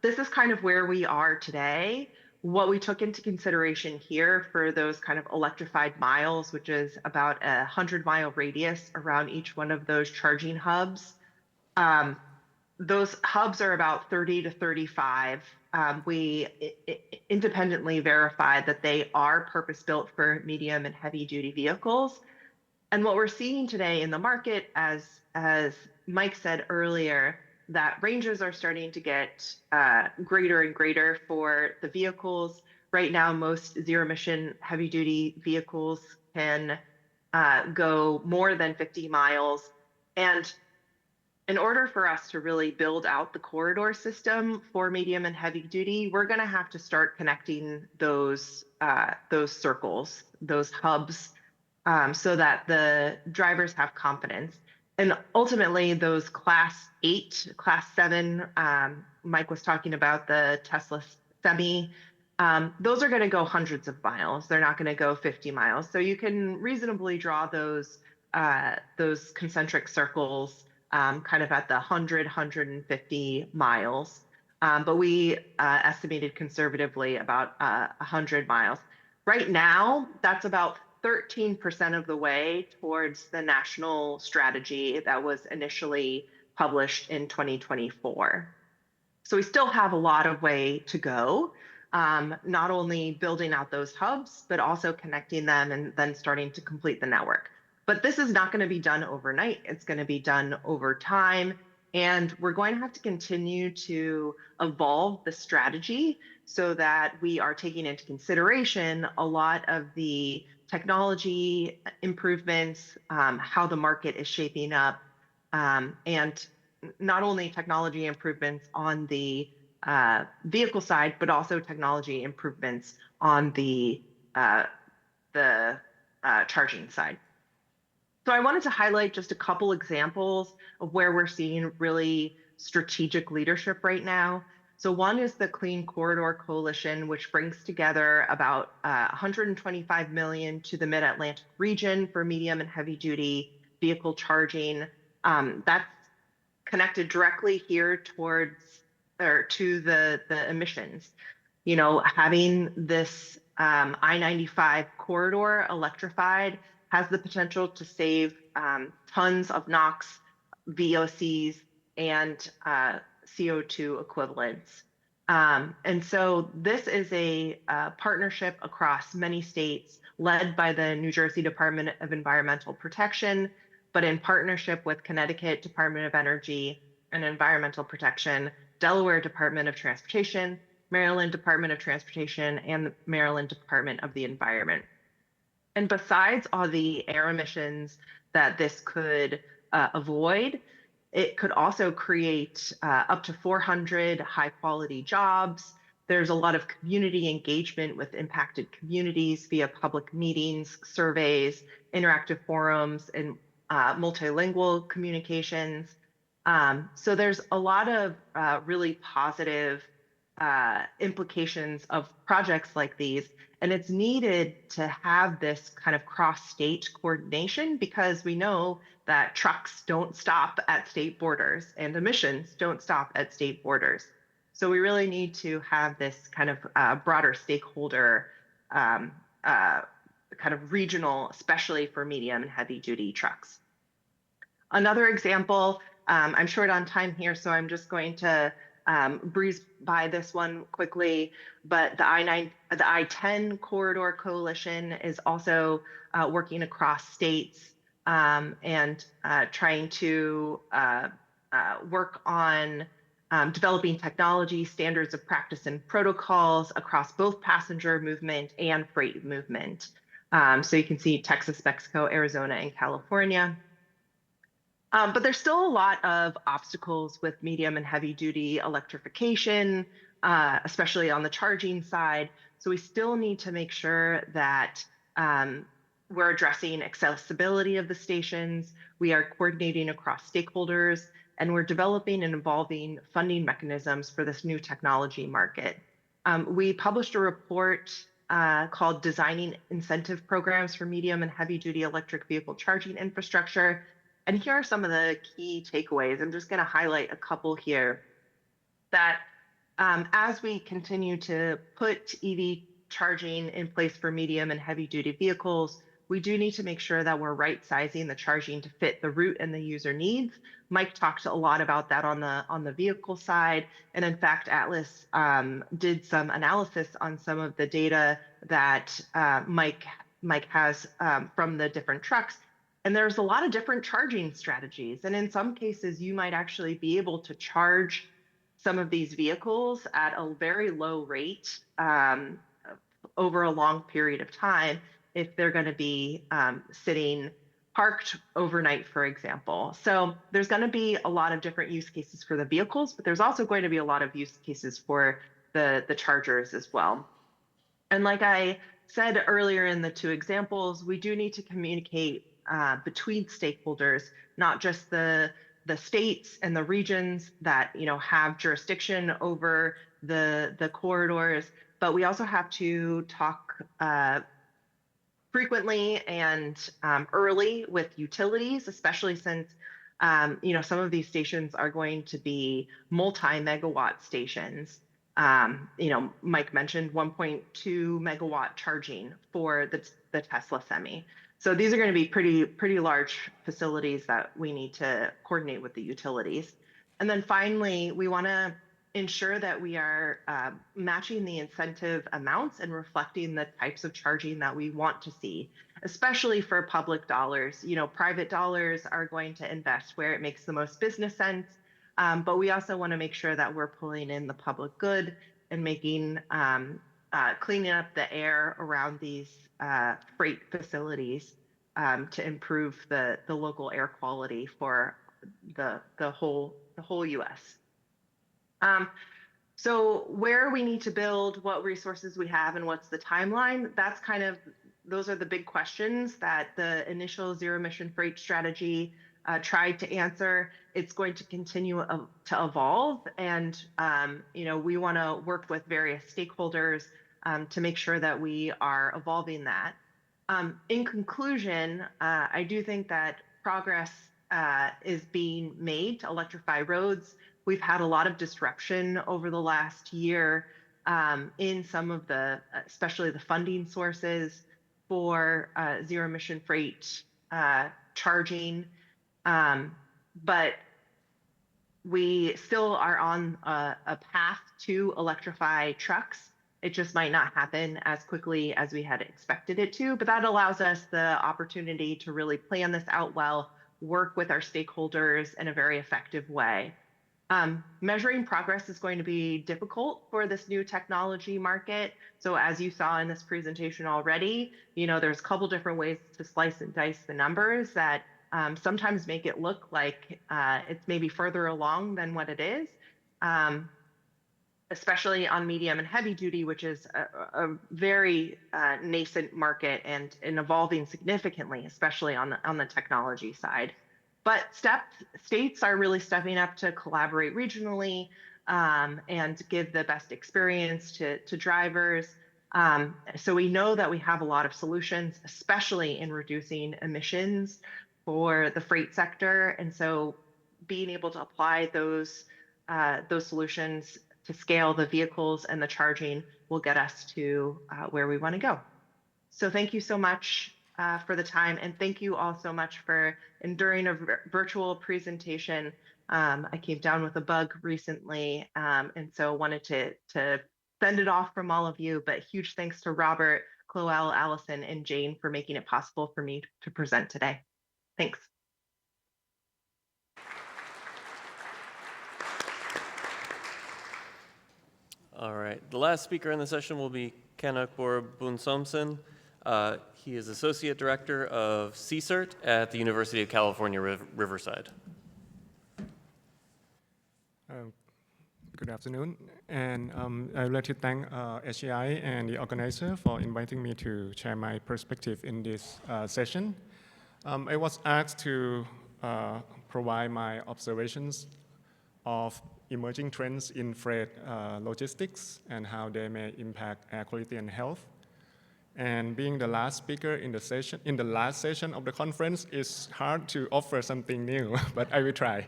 this is kind of where we are today. What we took into consideration here for those kind of electrified miles, which is about a 100-mile radius around each one of those charging hubs, those hubs are about 30 to 35. We independently verified that they are purpose-built for medium and heavy-duty vehicles. And what we're seeing today in the market, as Mike said earlier, that ranges are starting to get greater and greater for the vehicles. Right now, most zero-emission heavy-duty vehicles can go more than 50 miles. And in order for us to really build out the corridor system for medium and heavy duty, we're going to have to start connecting those circles, those hubs, so that the drivers have confidence. And ultimately, those class 8, class 7, Mike was talking about the Tesla Semi, those are going to go hundreds of miles. They're not going to go 50 miles. So you can reasonably draw those concentric circles kind of at the 100, 150 miles. But we estimated conservatively about 100 miles. Right now, that's about 13% of the way towards the national strategy that was initially published in 2024. So we still have a lot of way to go, not only building out those hubs, but also connecting them and then starting to complete the network. But this is not going to be done overnight. It's going to be done over time. And we're going to have to continue to evolve the strategy so that we are taking into consideration a lot of the technology improvements, how the market is shaping up, and not only technology improvements on the vehicle side, but also technology improvements on the charging side. So I wanted to highlight just a couple examples of where we're seeing really strategic leadership right now. So one is the Clean Corridor Coalition, which brings together about 125 million to the Mid-Atlantic region for medium and heavy duty vehicle charging. That's connected directly here towards or to the emissions. You know, having this I-95 corridor electrified has the potential to save tons of NOx, VOCs, and CO2 equivalents. And so this is a partnership across many states led by the New Jersey Department of Environmental Protection, but in partnership with Connecticut Department of Energy and Environmental Protection, Delaware Department of Transportation, Maryland Department of Transportation, and the Maryland Department of the Environment. And besides all the air emissions that this could avoid, it could also create up to 400 high quality jobs. There's a lot of community engagement with impacted communities via public meetings, surveys, interactive forums, and multilingual communications. So there's a lot of really positive implications of projects like these. And it's needed to have this kind of cross-state coordination because we know that trucks don't stop at state borders and emissions don't stop at state borders. So we really need to have this kind of broader stakeholder kind of regional, especially for medium and heavy duty trucks. Another example, I'm short on time here, so I'm just going to breeze by this one quickly, but the I-10 Corridor Coalition is also working across states and trying to work on developing technology, standards of practice, and protocols across both passenger movement and freight movement. So you can see Texas, Mexico, Arizona, and California. But there's still a lot of obstacles with medium and heavy duty electrification, especially on the charging side. So we still need to make sure that we're addressing accessibility of the stations, we are coordinating across stakeholders, and we're developing and evolving funding mechanisms for this new technology market. We published a report called Designing Incentive Programs for Medium and Heavy Duty Electric Vehicle Charging Infrastructure. And here are some of the key takeaways. I'm just going to highlight a couple here. That as we continue to put EV charging in place for medium and heavy duty vehicles, we do need to make sure that we're right sizing the charging to fit the route and the user needs. Mike talked a lot about that on the vehicle side. And in fact, Atlas did some analysis on some of the data that Mike has from the different trucks. And there's a lot of different charging strategies. And in some cases, you might actually be able to charge some of these vehicles at a very low rate over a long period of time if they're going to be sitting parked overnight, for example. So there's going to be a lot of different use cases for the vehicles, but there's also going to be a lot of use cases for the chargers as well. And like I said earlier in the two examples, we do need to communicate between stakeholders, not just the states and the regions that have jurisdiction over the corridors, but we also have to talk frequently and early with utilities, especially since some of these stations are going to be multi-megawatt stations. Mike mentioned 1.2 megawatt charging for the Tesla Semi. So these are going to be pretty large facilities that we need to coordinate with the utilities. And then finally, we want to ensure that we are matching the incentive amounts and reflecting the types of charging that we want to see, especially for public dollars. Private dollars are going to invest where it makes the most business sense, but we also want to make sure that we're pulling in the public good and making cleaning up the air around these freight facilities to improve the local air quality for the whole U.S. So where we need to build, what resources we have, and what's the timeline, those are the big questions that the initial zero emission freight strategy tried to answer. It's going to continue to evolve, and we want to work with various stakeholders to make sure that we are evolving that. In conclusion, I do think that progress is being made to electrify roads. We've had a lot of disruption over the last year in some of especially the funding sources for zero emission freight charging. But we still are on a path to electrify trucks. It just might not happen as quickly as we had expected it to, but that allows us the opportunity to really plan this out well, work with our stakeholders in a very effective way. Measuring progress is going to be difficult for this new technology market. So as you saw in this presentation already, there's a couple different ways to slice and dice the numbers that sometimes make it look like it's maybe further along than what it is, especially on medium and heavy duty, which is a very nascent market and evolving significantly, especially on the technology side. But states are really stepping up to collaborate regionally and give the best experience to drivers. So we know that we have a lot of solutions, especially in reducing emissions for the freight sector. And so being able to apply those solutions to scale the vehicles and the charging will get us to where we want to go. So thank you so much for the time, and thank you all so much for enduring a virtual presentation. I came down with a bug recently, and so wanted to send it off from all of you, but huge thanks to Robert, Chloe, Allison, and Jane for making it possible for me to present today. Thanks. All right, the last speaker in the session will be Kanakbor Bunsomson. He is Associate Director of CSERT at the University of California, Riverside. Good afternoon, and I would like to thank HEI and the organizer for inviting me to share my perspective in this session. I was asked to provide my observations of emerging trends in freight logistics and how they may impact air quality and health. And being the last speaker in the last session of the conference, it's hard to offer something new, but I will try.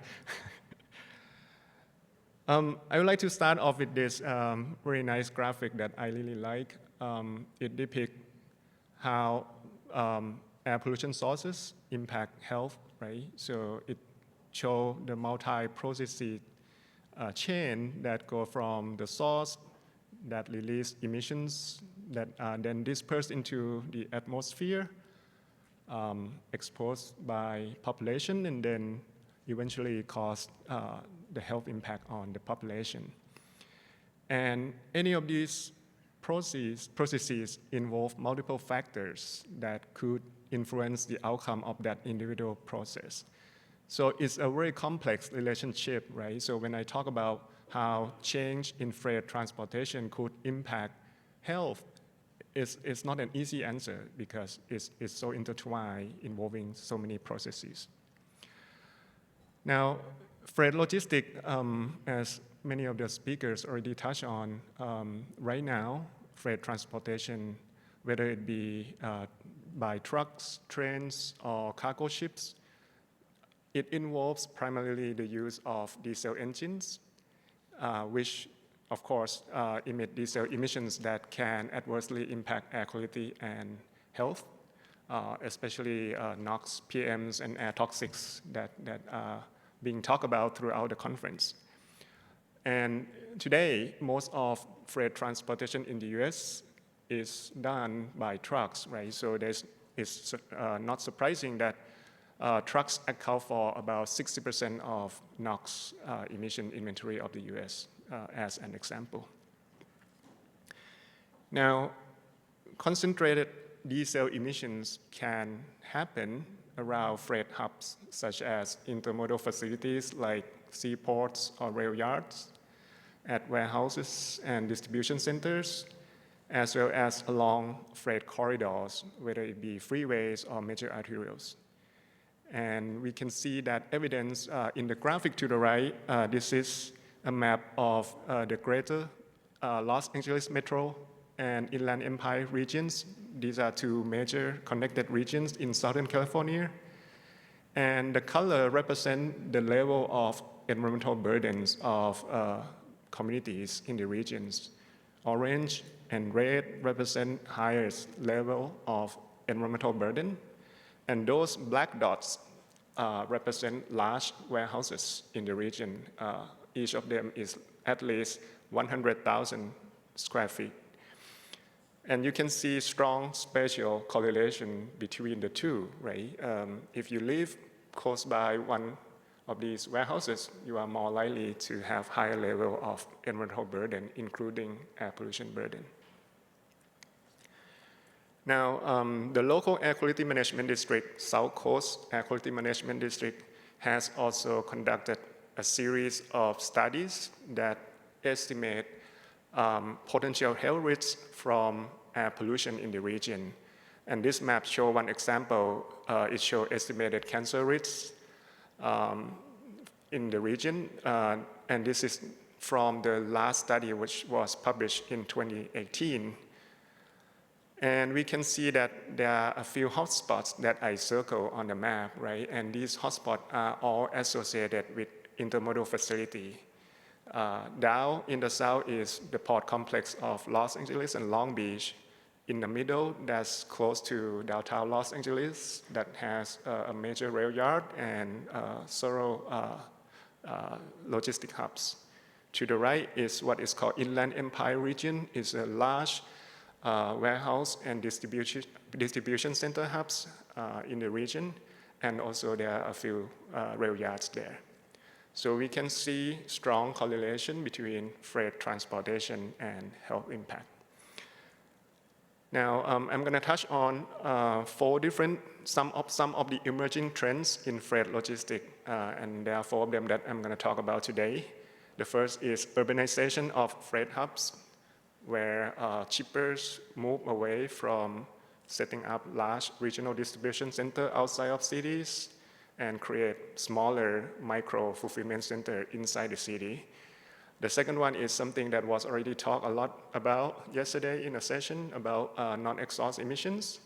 I would like to start off with this very nice graphic that I really like. It depicts how air pollution sources impact health, right? So it shows the multi-processes chain that go from the source that release emissions that are then dispersed into the atmosphere, exposed by population, and then eventually cause the health impact on the population. And any of these processes involve multiple factors that could influence the outcome of that individual process. So it's a very complex relationship, right? So when I talk about how change in freight transportation could impact health, it's not an easy answer because it's so intertwined, involving so many processes. Now, freight logistics, as many of the speakers already touched on, right now, freight transportation, whether it be by trucks, trains, or cargo ships, it involves primarily the use of diesel engines, which of course emit diesel emissions that can adversely impact air quality and health, especially NOx, PMs, and air toxics that are being talked about throughout the conference. And today, most of freight transportation in the US is done by trucks, right? So it's not surprising that trucks account for about 60% of NOx emission inventory of the US, as an example. Now, concentrated diesel emissions can happen around freight hubs, such as intermodal facilities like seaports or rail yards, at warehouses and distribution centers, as well as along freight corridors, whether it be freeways or major arterials. And we can see that evidence in the graphic to the right. This is a map of the greater Los Angeles Metro and Inland Empire regions. These are two major connected regions in Southern California. And the color represents the level of environmental burdens of communities in the regions. Orange and red represent highest level of environmental burden. And those black dots represent large warehouses in the region. Each of them is at least 100,000 square feet. And you can see strong spatial correlation between the two, right? If you live close by one of these warehouses, you are more likely to have higher level of environmental burden, including air pollution burden. Now, the local air quality management district, South Coast Air Quality Management District, has also conducted a series of studies that estimate potential health risks from air pollution in the region. And this map shows one example. It shows estimated cancer risks in the region. And this is from the last study, which was published in 2018. And we can see that there are a few hotspots that I circle on the map, right? And these hotspots are all associated with intermodal facility. Down in the south is the port complex of Los Angeles and Long Beach. In the middle, that's close to downtown Los Angeles, that has a major rail yard and several logistic hubs. To the right is what is called Inland Empire region. It's a large warehouse and distribution center hubs in the region, and also there are a few rail yards there. So we can see strong correlation between freight transportation and health impact. Now, I'm going to touch on some of the emerging trends in freight logistics, and there are 4 of them that I'm going to talk about today. The first is urbanization of freight hubs, where shippers move away from setting up large regional distribution centers outside of cities and create smaller micro fulfillment centers inside the city. The second one is something that was already talked a lot about yesterday in a session about non-exhaust emissions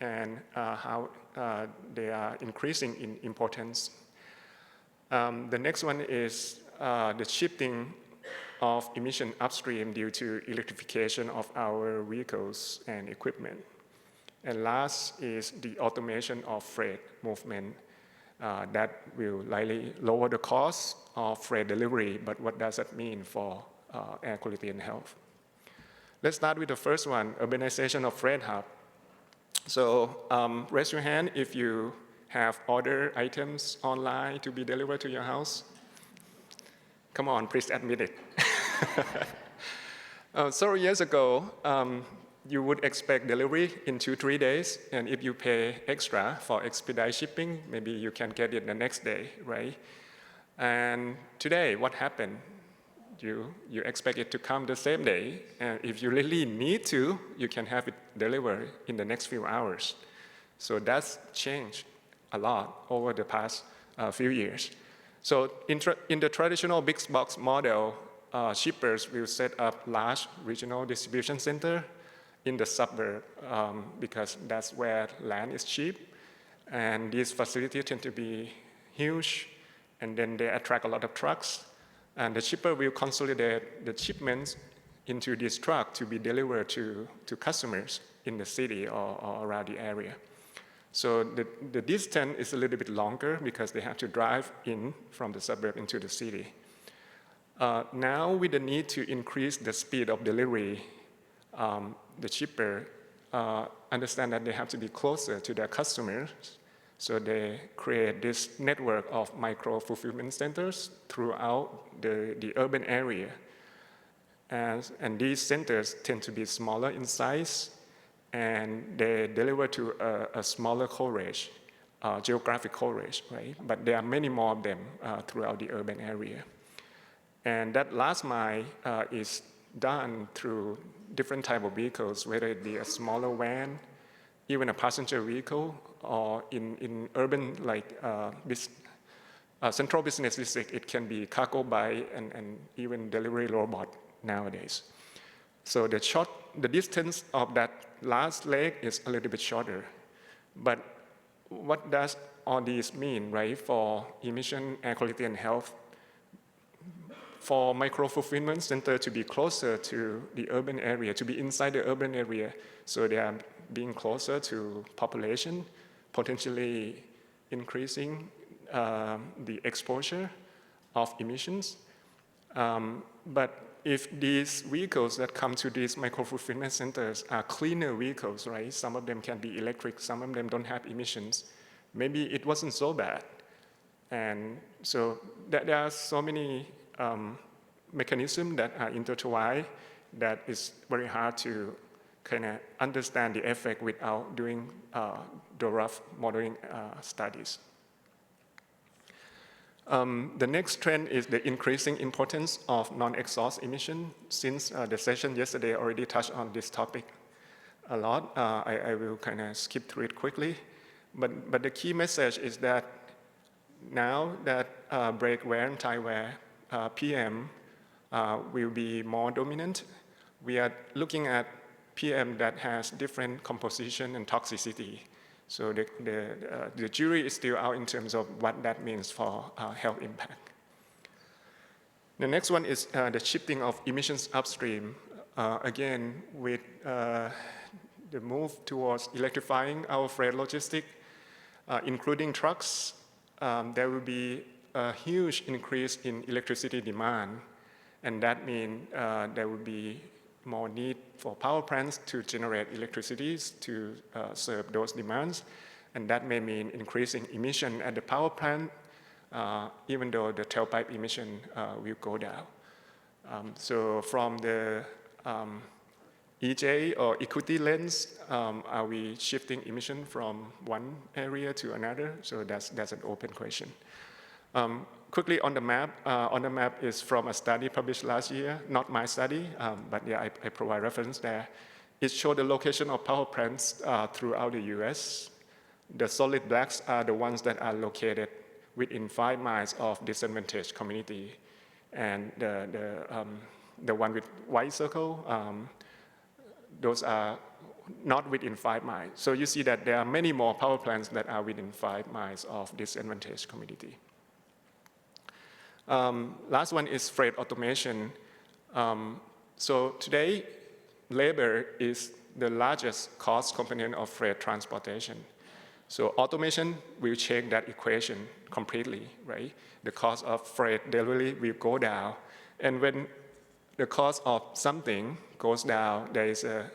and how they are increasing in importance. The next one is the shifting of emission upstream due to electrification of our vehicles and equipment. And last is the automation of freight movement that will likely lower the cost of freight delivery, but what does that mean for air quality and health? Let's start with the first one, urbanization of freight hub. So raise your hand if you have ordered items online to be delivered to your house. Come on, please admit it. Several years ago, you would expect delivery in 2-3 days, and if you pay extra for expedite shipping, maybe you can get it the next day, right? And today, what happened? You expect it to come the same day, and if you really need to, you can have it delivered in the next few hours. So that's changed a lot over the past few years. So in the traditional big box model, shippers will set up large regional distribution center in the suburb because that's where land is cheap. And these facilities tend to be huge, and then they attract a lot of trucks. And the shipper will consolidate the shipments into this truck to be delivered to customers in the city or around the area. So the distance is a little bit longer because they have to drive in from the suburb into the city. Now with the need to increase the speed of delivery, the shipper understand that they have to be closer to their customers. So they create this network of micro-fulfillment centers throughout the urban area. And these centers tend to be smaller in size, and they deliver to a smaller coverage, geographic coverage, right? But there are many more of them throughout the urban area. And that last mile is done through different type of vehicles, whether it be a smaller van, even a passenger vehicle, or in urban, like central business district, it can be cargo bike and even delivery robot nowadays. So the distance of that last leg is a little bit shorter. But what does all these mean, right, for emission, air quality, and health? For micro-fulfillment center to be closer to the urban area, to be inside the urban area, so they are being closer to population, potentially increasing the exposure of emissions. But if these vehicles that come to these micro-fulfillment centers are cleaner vehicles, right? Some of them can be electric, some of them don't have emissions. Maybe it wasn't so bad. And so there are so many mechanisms that are intertwined that is very hard to kind of understand the effect without doing the rough modeling studies. The next trend is the increasing importance of non-exhaust emission. Since the session yesterday already touched on this topic a lot, I will kind of skip through it quickly. But the key message is that now that brake wear and tire wear, PM will be more dominant. We are looking at PM that has different composition and toxicity. So the jury is still out in terms of what that means for health impact. The next one is the shifting of emissions upstream. Again, with the move towards electrifying our freight logistics, including trucks, there will be a huge increase in electricity demand. And that means there will be more need for power plants to generate electricity to serve those demands. And that may mean increasing emission at the power plant, even though the tailpipe emission will go down. So from the EJ or equity lens, are we shifting emission from one area to another? So that's an open question. Quickly on the map is from a study published last year, not my study, but yeah, I provide reference there. It showed the location of power plants throughout the US. The solid blacks are the ones that are located within 5 miles of disadvantaged community. And the one with white circle, those are not within 5 miles. So you see that there are many more power plants that are within 5 miles of disadvantaged community. Last one is freight automation. So today, labor is the largest cost component of freight transportation. So automation will change that equation completely, right? The cost of freight delivery will go down. And when the cost of something goes down, there is a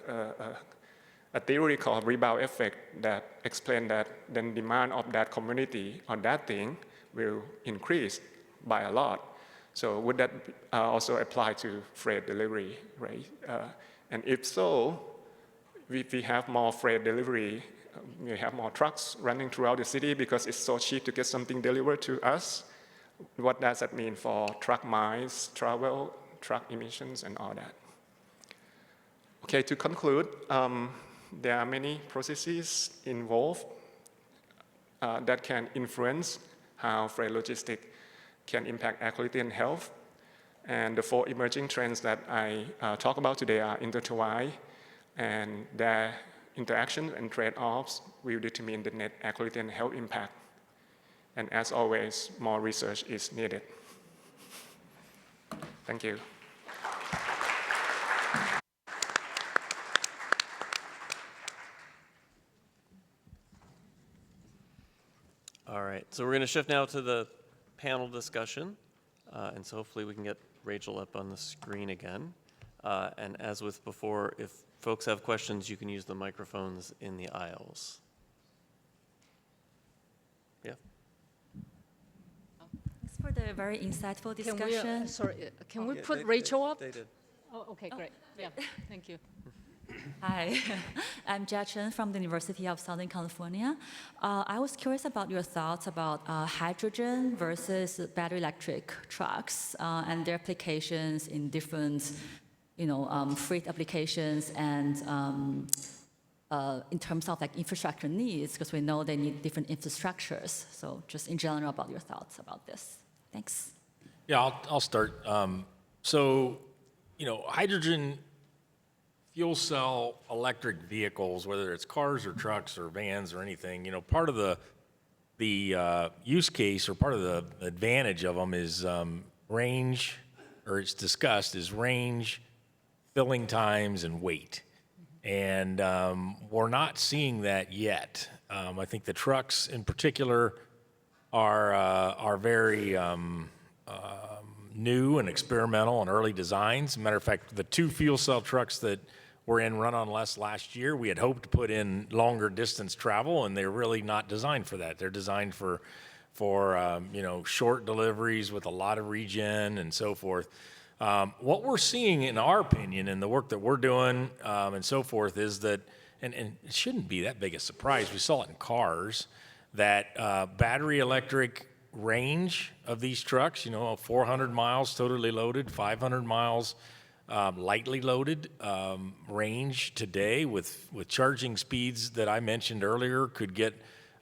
theory called rebound effect that explains that then demand of that community or that thing will increase by a lot. So would that also apply to freight delivery, right? And if so, if we have more freight delivery, we have more trucks running throughout the city because it's so cheap to get something delivered to us. What does that mean for truck miles, travel, truck emissions, and all that? Okay, to conclude, there are many processes involved that can influence how freight logistics can impact air quality and health. And the 4 emerging trends that I talk about today are intertwined, and their interaction and trade-offs will determine the net air quality and health impact. And as always, more research is needed. Thank you. All right, so we're going to shift now to the panel discussion. And so hopefully we can get Rachel up on the screen again. And as with before, if folks have questions, you can use the microphones in the aisles. Yeah. Thanks for the very insightful discussion. Can we put Rachel up? They did. Oh, okay, great. Yeah, thank you. Hi, I'm Jia Chen from the University of Southern California. I was curious about your thoughts about hydrogen versus battery electric trucks and their applications in different, freight applications and in terms of like infrastructure needs, because we know they need different infrastructures. So just in general about your thoughts about this. Thanks. Yeah, I'll start. Hydrogen fuel cell electric vehicles, whether it's cars or trucks or vans or anything, part of the use case or part of the advantage of them is range, or it's discussed as range, filling times, and weight. And we're not seeing that yet. I think the trucks in particular are very new and experimental and early designs. Matter of fact, the 2 fuel cell trucks that were in Run on Less last year, we had hoped to put in longer distance travel, and they're really not designed for that. They're designed for short deliveries with a lot of regen and so forth. What we're seeing, in our opinion, in the work that we're doing and so forth, is that, and it shouldn't be that big a surprise, we saw it in cars, that battery electric range of these trucks, 400 miles totally loaded, 500 miles lightly loaded, range today with charging speeds that I mentioned earlier could get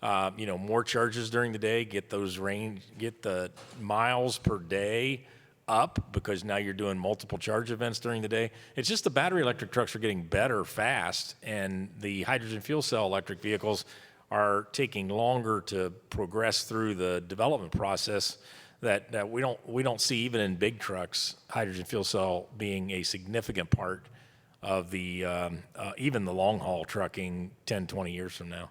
more charges during the day, get the miles per day up, because now you're doing multiple charge events during the day. It's just the battery electric trucks are getting better fast, and the hydrogen fuel cell electric vehicles are taking longer to progress through the development process that we don't see even in big trucks, hydrogen fuel cell being a significant part of the even the long haul trucking 10, 20 years from now.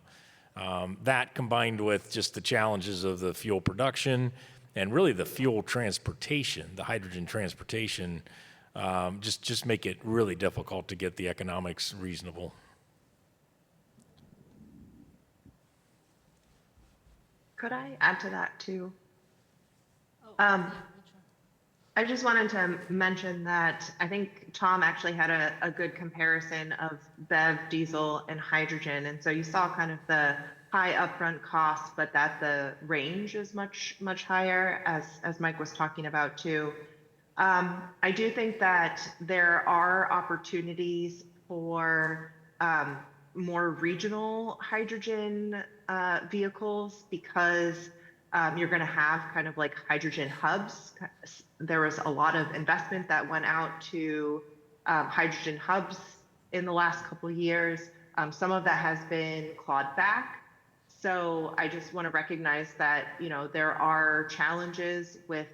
That combined with just the challenges of the fuel production and really the fuel transportation, the hydrogen transportation, just make it really difficult to get the economics reasonable. Could I add to that too? I just wanted to mention that I think Tom actually had a good comparison of BEV, diesel, and hydrogen. And so you saw kind of the high upfront costs, but that the range is much, much higher, as Mike was talking about too. I do think that there are opportunities for more regional hydrogen vehicles, because you're going to have kind of like hydrogen hubs. There was a lot of investment that went out to hydrogen hubs in the last couple of years. Some of that has been clawed back. So I just want to recognize that, there are challenges with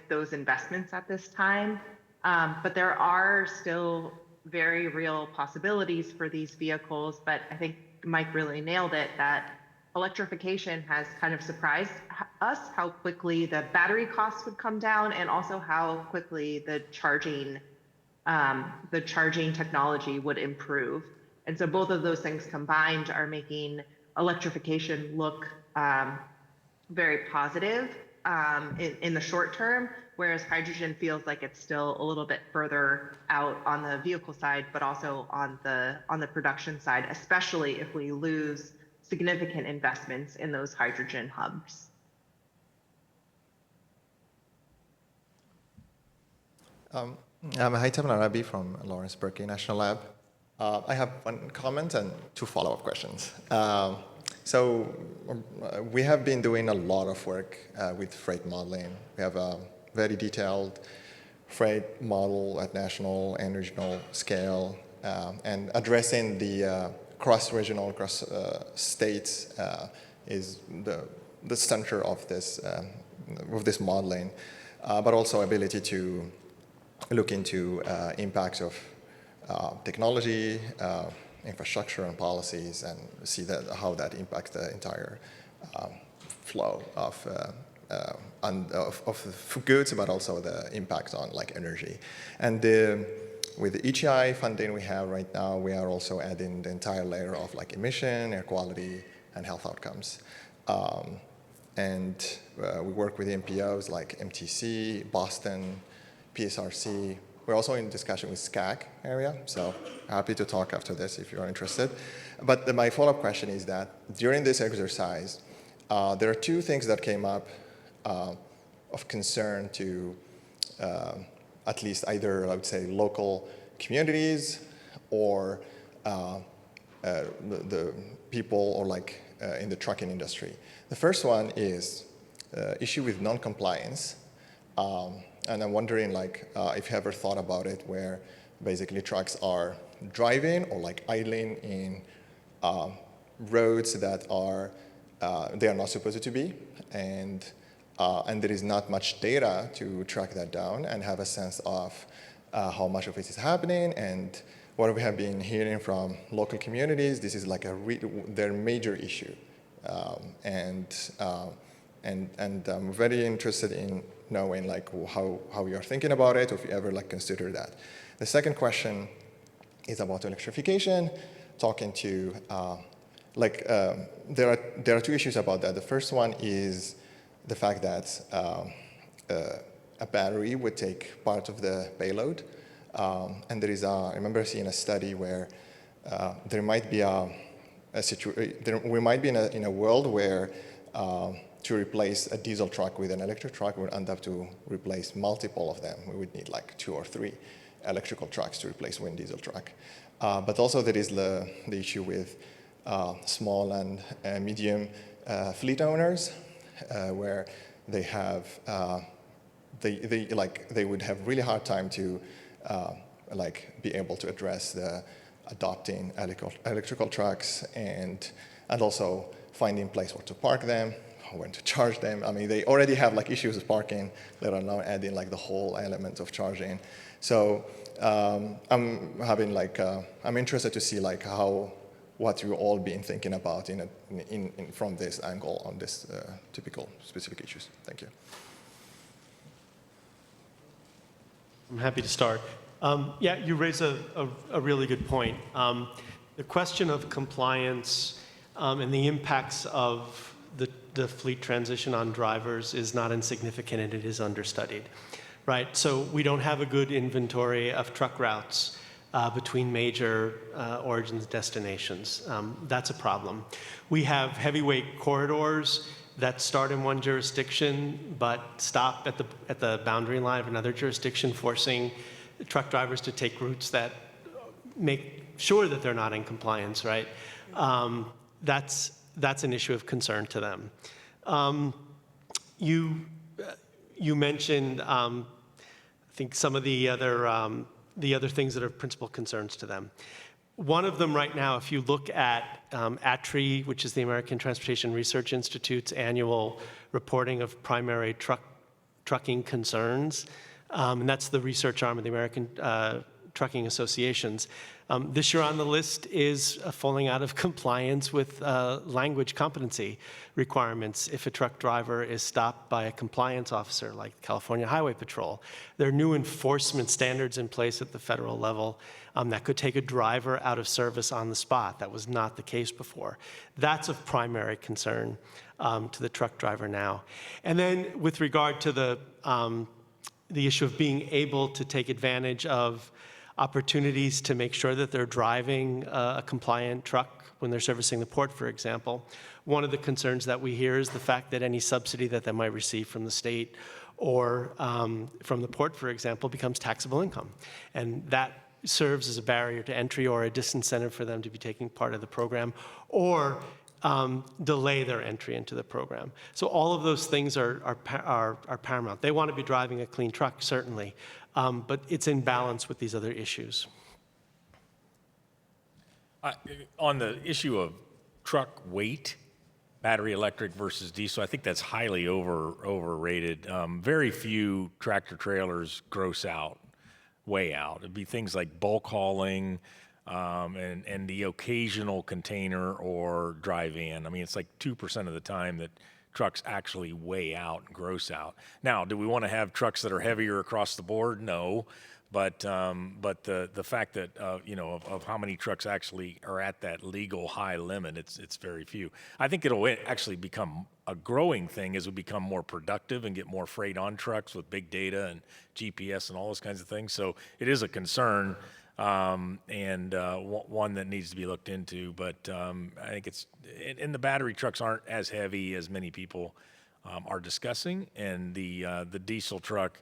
those investments at this time. But there are still very real possibilities for these vehicles, but I think Mike really nailed it, that electrification has kind of surprised us how quickly the battery costs would come down and also how quickly the charging technology would improve. And so both of those things combined are making electrification look very positive in the short term, whereas hydrogen feels like it's still a little bit further out on the vehicle side, but also on the production side, especially if we lose significant investments in those hydrogen hubs. I'm Haitam Arabi from Lawrence Berkeley National Lab. I have one comment and two follow-up questions. So we have been doing a lot of work with freight modeling. We have a very detailed freight model at national and regional scale, and addressing the cross-regional, cross-states is the center of this modeling, but also ability to look into impacts of technology, infrastructure, and policies, and see how that impacts the entire flow of goods, but also the impact on like energy. And with the HEI funding we have right now, we are also adding the entire layer of like emission, air quality, and health outcomes. And we work with NPOs like MTC, Boston, PSRC. We're also in discussion with SCAC area, so happy to talk after this if you're interested. But my follow-up question is that during this exercise, there are two things that came up of concern to at least either, I would say, local communities or the people or like in the trucking industry. The first one is issue with non-compliance. And I'm wondering like if you ever thought about it where basically trucks are driving or like idling in roads that are they are not supposed to be, and there is not much data to track that down and have a sense of how much of it is happening. And what we have been hearing from local communities, this is like their major issue. And I'm very interested in knowing like how you're thinking about it, or if you ever like consider that. The second question is about electrification. Talking to there are two issues about that. The first one is the fact that a battery would take part of the payload, and there is I remember seeing a study where there might be we might be in a world where to replace a diesel truck with an electric truck, we would end up to replace multiple of them. We would need like 2 or 3 electrical trucks to replace one diesel truck. But also there is the issue with small and medium fleet owners, where they have they would have really hard time to be able to address the adopting electrical trucks and also finding place where to park them, when to charge them. I mean, they already have like issues with parking that are now adding like the whole element of charging. So I'm having like I'm interested to see like what you all been thinking about from this angle on this typical specific issues. Thank you. I'm happy to start. Yeah, you raise a really good point. The question of compliance and the impacts of the fleet transition on drivers is not insignificant, and it is understudied, right? So we don't have a good inventory of truck routes between major origins and destinations. That's a problem. We have heavyweight corridors that start in one jurisdiction but stop at the boundary line of another jurisdiction, forcing truck drivers to take routes that make sure that they're not in compliance, right? That's an issue of concern to them. You mentioned, I think, some of the other things that are principal concerns to them. One of them right now, if you look at ATRI, which is the American Transportation Research Institute's annual reporting of primary trucking concerns, and that's the research arm of the American trucking associations. This year on the list is falling out of compliance with language competency requirements if a truck driver is stopped by a compliance officer like California Highway Patrol. There are new enforcement standards in place at the federal level that could take a driver out of service on the spot. That was not the case before. That's of primary concern to the truck driver now. And then with regard to the issue of being able to take advantage of opportunities to make sure that they're driving a compliant truck when they're servicing the port, for example. One of the concerns that we hear is the fact that any subsidy that they might receive from the state or from the port, for example, becomes taxable income. And that serves as a barrier to entry or a disincentive for them to be taking part of the program or delay their entry into the program. So all of those things are paramount. They want to be driving a clean truck, certainly, but it's in balance with these other issues. On the issue of truck weight, battery electric versus diesel, I think that's highly overrated. Very few tractor trailers gross out, way out. It'd be things like bulk hauling, and the occasional container or drive-in. I mean, it's like 2% of the time that trucks actually weigh out and gross out. Now, do we want to have trucks that are heavier across the board? No, but the fact that of how many trucks actually are at that legal high limit, it's very few. I think it'll actually become a growing thing as we become more productive and get more freight on trucks with big data and GPS and all those kinds of things. So it is a concern. And one that needs to be looked into, but I think and the battery trucks aren't as heavy as many people are discussing, and the diesel truck,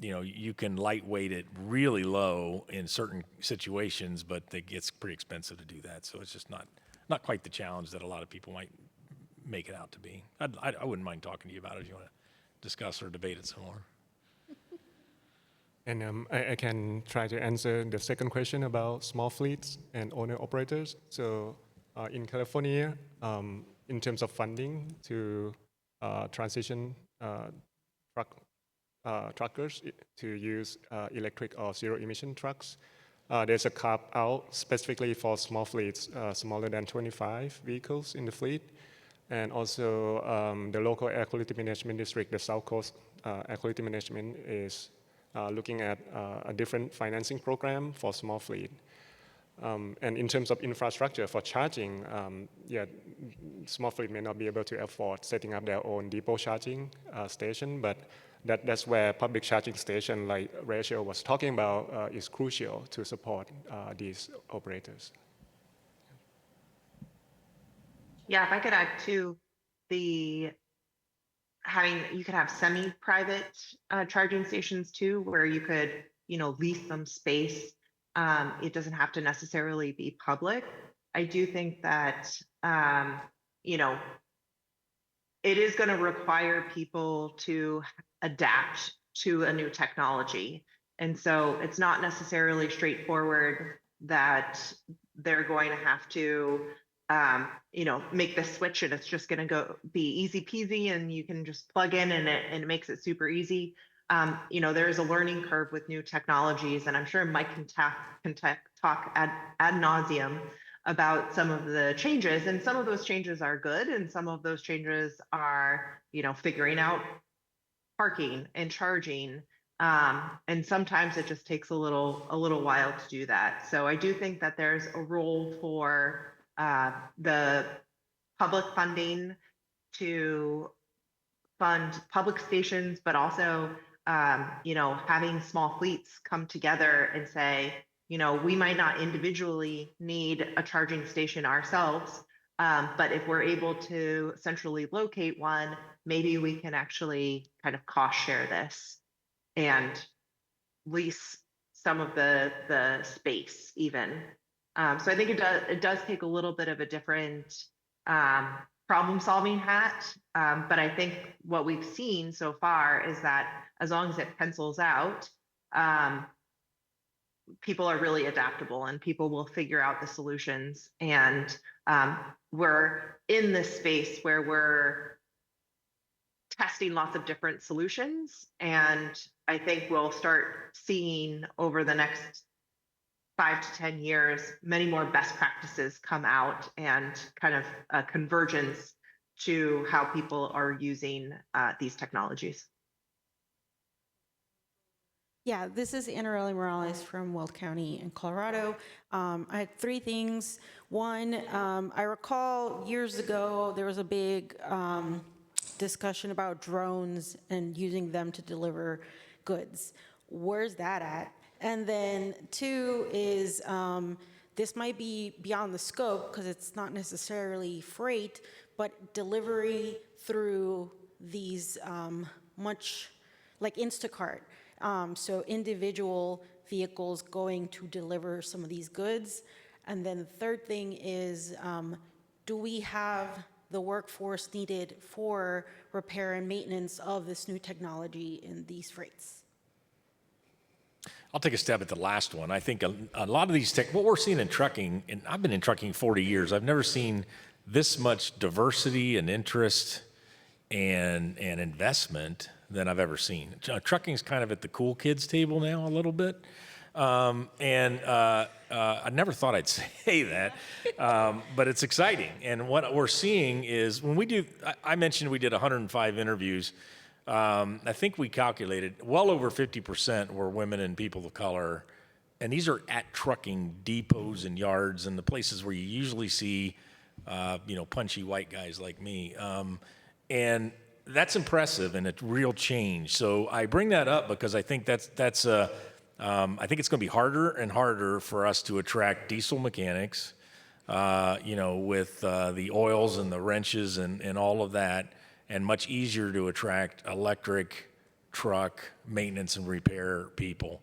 you can lightweight it really low in certain situations, but it gets pretty expensive to do that. So it's just not quite the challenge that a lot of people might make it out to be. I wouldn't mind talking to you about it if you want to discuss or debate it some more. And I can try to answer the second question about small fleets and owner-operators. So in California, in terms of funding to transition truckers to use electric or zero-emission trucks, there's a carve-out specifically for small fleets, smaller than 25 vehicles in the fleet. And also the local air quality management district, the South Coast Air Quality Management is looking at a different financing program for small fleet. And in terms of infrastructure for charging, small fleet may not be able to afford setting up their own depot charging station, but that's where public charging station like Rachel was talking about is crucial to support these operators. Yeah, if I could add to you could have semi-private charging stations too, where you could, lease some space. It doesn't have to necessarily be public. I do think that, it is going to require people to adapt to a new technology. And so it's not necessarily straightforward that they're going to have to make the switch and it's just going to be easy peasy and you can just plug in and it makes it super easy. There is a learning curve with new technologies, and I'm sure Mike can talk ad nauseum about some of the changes, and some of those changes are good and some of those changes are, figuring out parking and charging. And sometimes it just takes a little while to do that. So I do think that there's a role for the public funding to fund public stations, but also, having small fleets come together and say, we might not individually need a charging station ourselves, but if we're able to centrally locate one, maybe we can actually kind of cost share this and lease some of the space even. So I think it does take a little bit of a different problem-solving hat, but I think what we've seen so far is that as long as it pencils out, people are really adaptable and people will figure out the solutions. And we're in this space where we're testing lots of different solutions. And I think we'll start seeing over the next 5 to 10 years, many more best practices come out and kind of a convergence to how people are using these technologies. Yeah, this is Annarelli Morales from Weld County in Colorado. I had 3 things. One, I recall years ago there was a big discussion about drones and using them to deliver goods. Where's that at? And then 2 is this might be beyond the scope because it's not necessarily freight, but delivery through these much like Instacart. So individual vehicles going to deliver some of these goods. And then the third thing is, do we have the workforce needed for repair and maintenance of this new technology in these freights? I'll take a stab at the last one. I think a lot of these what we're seeing in trucking, and I've been in trucking 40 years, I've never seen this much diversity and interest and investment than I've ever seen. Trucking's kind of at the cool kids table now a little bit. I never thought I'd say that, but it's exciting. And what we're seeing is when we do, I mentioned we did 105 interviews. I think we calculated well over 50% were women and people of color. And these are at trucking depots and yards and the places where you usually see, punchy white guys like me. And that's impressive and a real change. So I bring that up because I think I think it's going to be harder and harder for us to attract diesel mechanics, with the oils and the wrenches and all of that, and much easier to attract electric truck maintenance and repair people.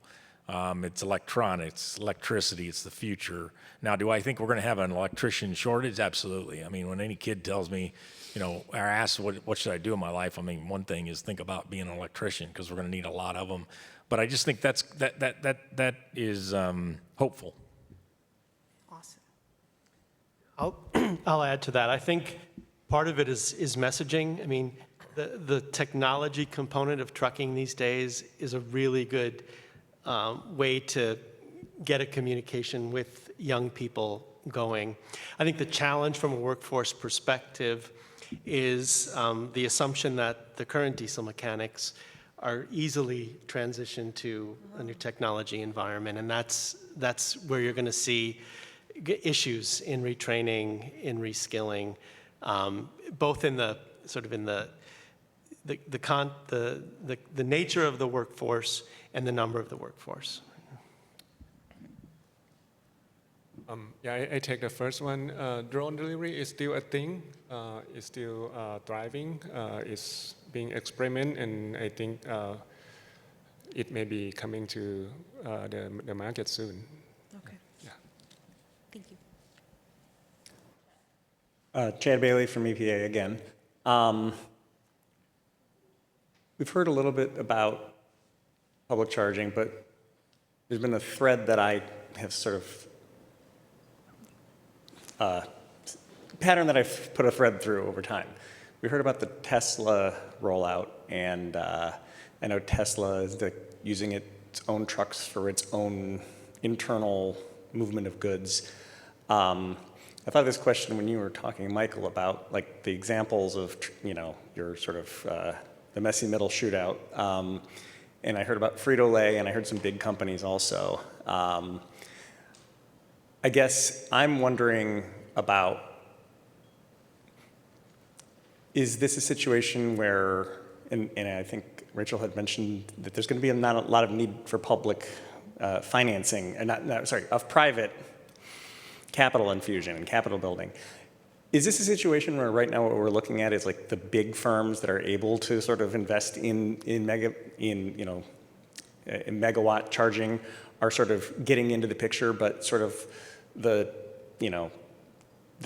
It's electronics, electricity, it's the future. Now, do I think we're going to have an electrician shortage? Absolutely. I mean, when any kid tells me, or asks what should I do in my life, I mean, one thing is think about being an electrician because we're going to need a lot of them. But I just think that is hopeful. Awesome. I'll add to that. I think part of it is messaging. I mean, the technology component of trucking these days is a really good way to get a communication with young people going. I think the challenge from a workforce perspective is the assumption that the current diesel mechanics are easily transitioned to a new technology environment, and that's where you're going to see issues in retraining, in reskilling, both in the sort of in the nature of the workforce and the number of the workforce. I take the first one. Drone delivery is still a thing. It's still thriving. It's being experimented, and I think it may be coming to the market soon. Okay. Yeah. Thank you. Chad Bailey from EPA again. We've heard a little bit about public charging, but there's been a thread that I have sort of pattern that I've put a thread through over time. We heard about the Tesla rollout, and I know Tesla is using its own trucks for its own internal movement of goods. I thought of this question when you were talking, Michael, about like the examples of your sort of the messy middle shootout, and I heard about Frito-Lay, and I heard some big companies also. I guess I'm wondering about, is this a situation where, and I think Rachel had mentioned that there's going to be not a lot of need for public financing, of private capital infusion and capital building. Is this a situation where right now what we're looking at is like the big firms that are able to sort of invest in megawatt charging are sort of getting into the picture, but sort of the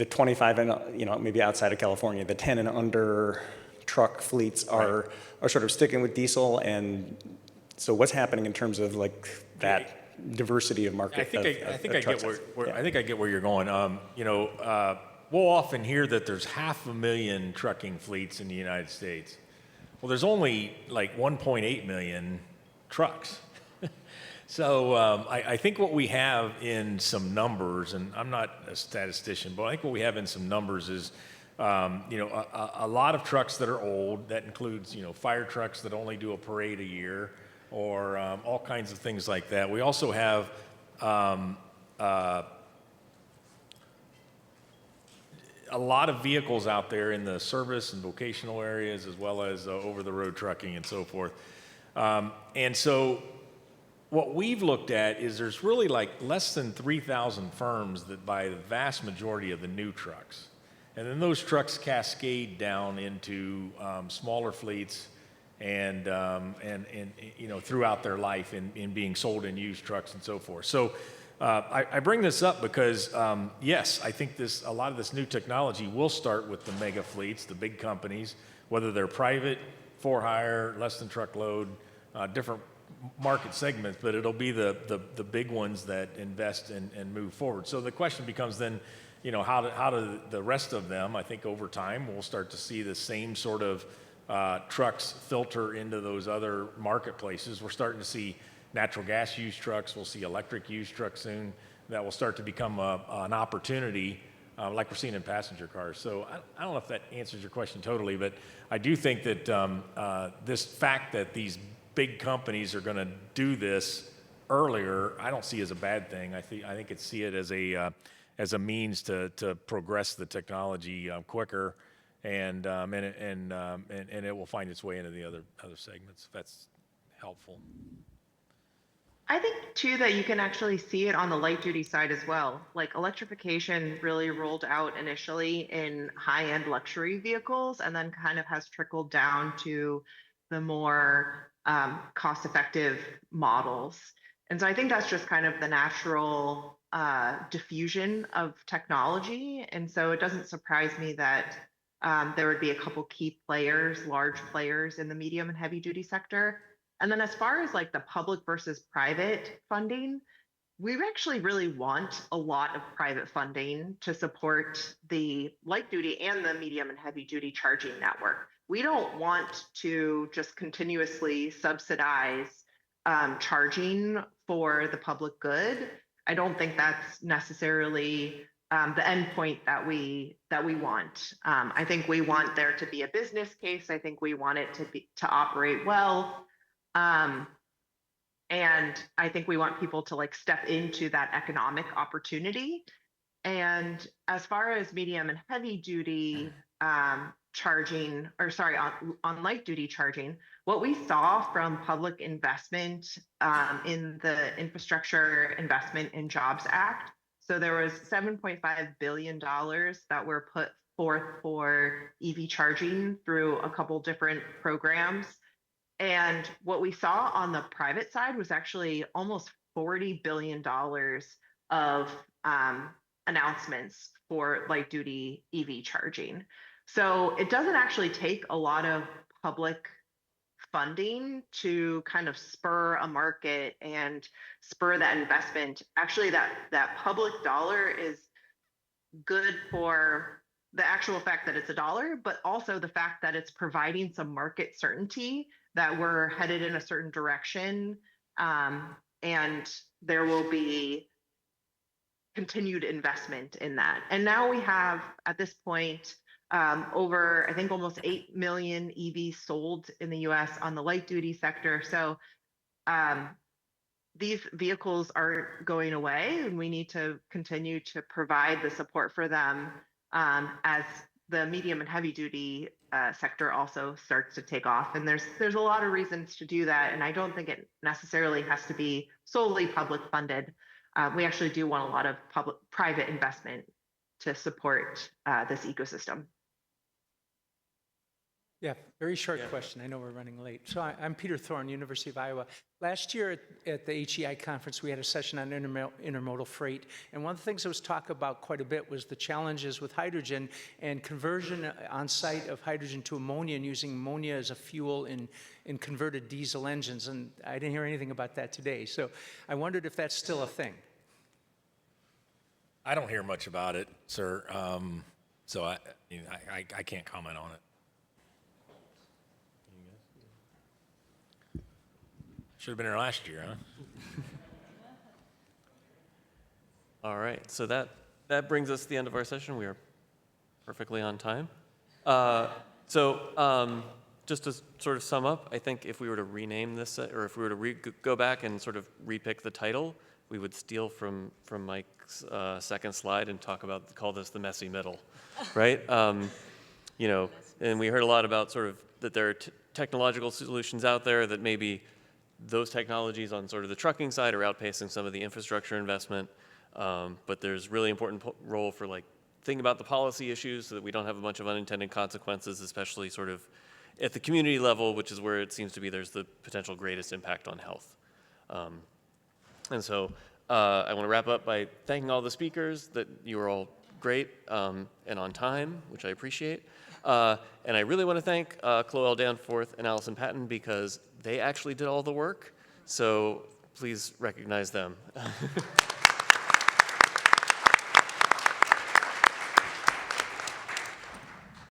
25 and maybe outside of California, the 10 and under truck fleets are sort of sticking with diesel, and so what's happening in terms of like that diversity of market? I think I get where you're going. We'll often hear that there's 500,000 trucking fleets in the United States. Well, there's only like 1.8 million trucks. So I think what we have in some numbers, and I'm not a statistician, but I think what we have in some numbers is, a lot of trucks that are old. That includes, fire trucks that only do a parade a year, or all kinds of things like that. We also have a lot of vehicles out there in the service and vocational areas, as well as over-the-road trucking and so forth. And so what we've looked at is there's really like less than 3,000 firms that buy the vast majority of the new trucks. And then those trucks cascade down into smaller fleets and throughout their life in being sold in used trucks and so forth. So I bring this up because, yes, I think a lot of this new technology will start with the mega fleets, the big companies, whether they're private, for hire, less than truckload, different market segments, but it'll be the big ones that invest and move forward. So the question becomes then, how do the rest of them, I think over time, we'll start to see the same sort of trucks filter into those other marketplaces. We're starting to see natural gas used trucks. We'll see electric used trucks soon. That will start to become an opportunity like we're seeing in passenger cars. So I don't know if that answers your question totally, but I do think that this fact that these big companies are going to do this earlier, I don't see as a bad thing. I think it's see it as a means to progress the technology quicker, and it will find its way into the other segments. If that's helpful. I think too that you can actually see it on the light duty side as well. Like electrification really rolled out initially in high-end luxury vehicles and then kind of has trickled down to the more cost-effective models. And so I think that's just kind of the natural diffusion of technology. And so it doesn't surprise me that there would be a couple key players, large players in the medium and heavy duty sector. And then as far as like the public versus private funding, we actually really want a lot of private funding to support the light duty and the medium and heavy duty charging network. We don't want to just continuously subsidize charging for the public good. I don't think that's necessarily the end point that we want. I think we want there to be a business case. I think we want it to operate well. And I think we want people to like step into that economic opportunity. And as far as medium and heavy duty charging, or sorry, on light duty charging, what we saw from public investment in the Infrastructure Investment and Jobs Act, so there was $7.5 billion that were put forth for EV charging through a couple different programs. And what we saw on the private side was actually almost $40 billion of announcements for light duty EV charging. So it doesn't actually take a lot of public funding to kind of spur a market and spur that investment. Actually, that public dollar is good for the actual fact that it's a dollar, but also the fact that it's providing some market certainty that we're headed in a certain direction, and there will be continued investment in that. And now we have, at this point, over, I think, almost 8 million EVs sold in the US on the light duty sector. So these vehicles aren't going away, and we need to continue to provide the support for them as the medium and heavy duty sector also starts to take off. And there's a lot of reasons to do that. And I don't think it necessarily has to be solely public funded. We actually do want a lot of private investment to support this ecosystem. Yeah, very short question. I know we're running late. So I'm Peter Thorne, University of Iowa. Last year at the HEI conference, we had a session on intermodal freight. And one of the things that was talked about quite a bit was the challenges with hydrogen and conversion on site of hydrogen to ammonia and using ammonia as a fuel in converted diesel engines. And I didn't hear anything about that today. So I wondered if that's still a thing. I don't hear much about it, sir. So I can't comment on it. Should have been here last year, huh? All right, so that brings us to the end of our session. We are perfectly on time. Just to sort of sum up, I think if we were to rename this, or if we were to go back and sort of repick the title, we would steal from Mike's second slide and call this the messy middle, right? You know, and we heard a lot about sort of that there are technological solutions out there that maybe those technologies on sort of the trucking side are outpacing some of the infrastructure investment. But there's really important role for like thinking about the policy issues so that we don't have a bunch of unintended consequences, especially sort of at the community level, which is where it seems to be there's the potential greatest impact on health. And so I want to wrap up by thanking all the speakers that you were all great and on time, which I appreciate. And I really want to thank Chloe L. Danforth and Allison Patton because they actually did all the work. So please recognize them.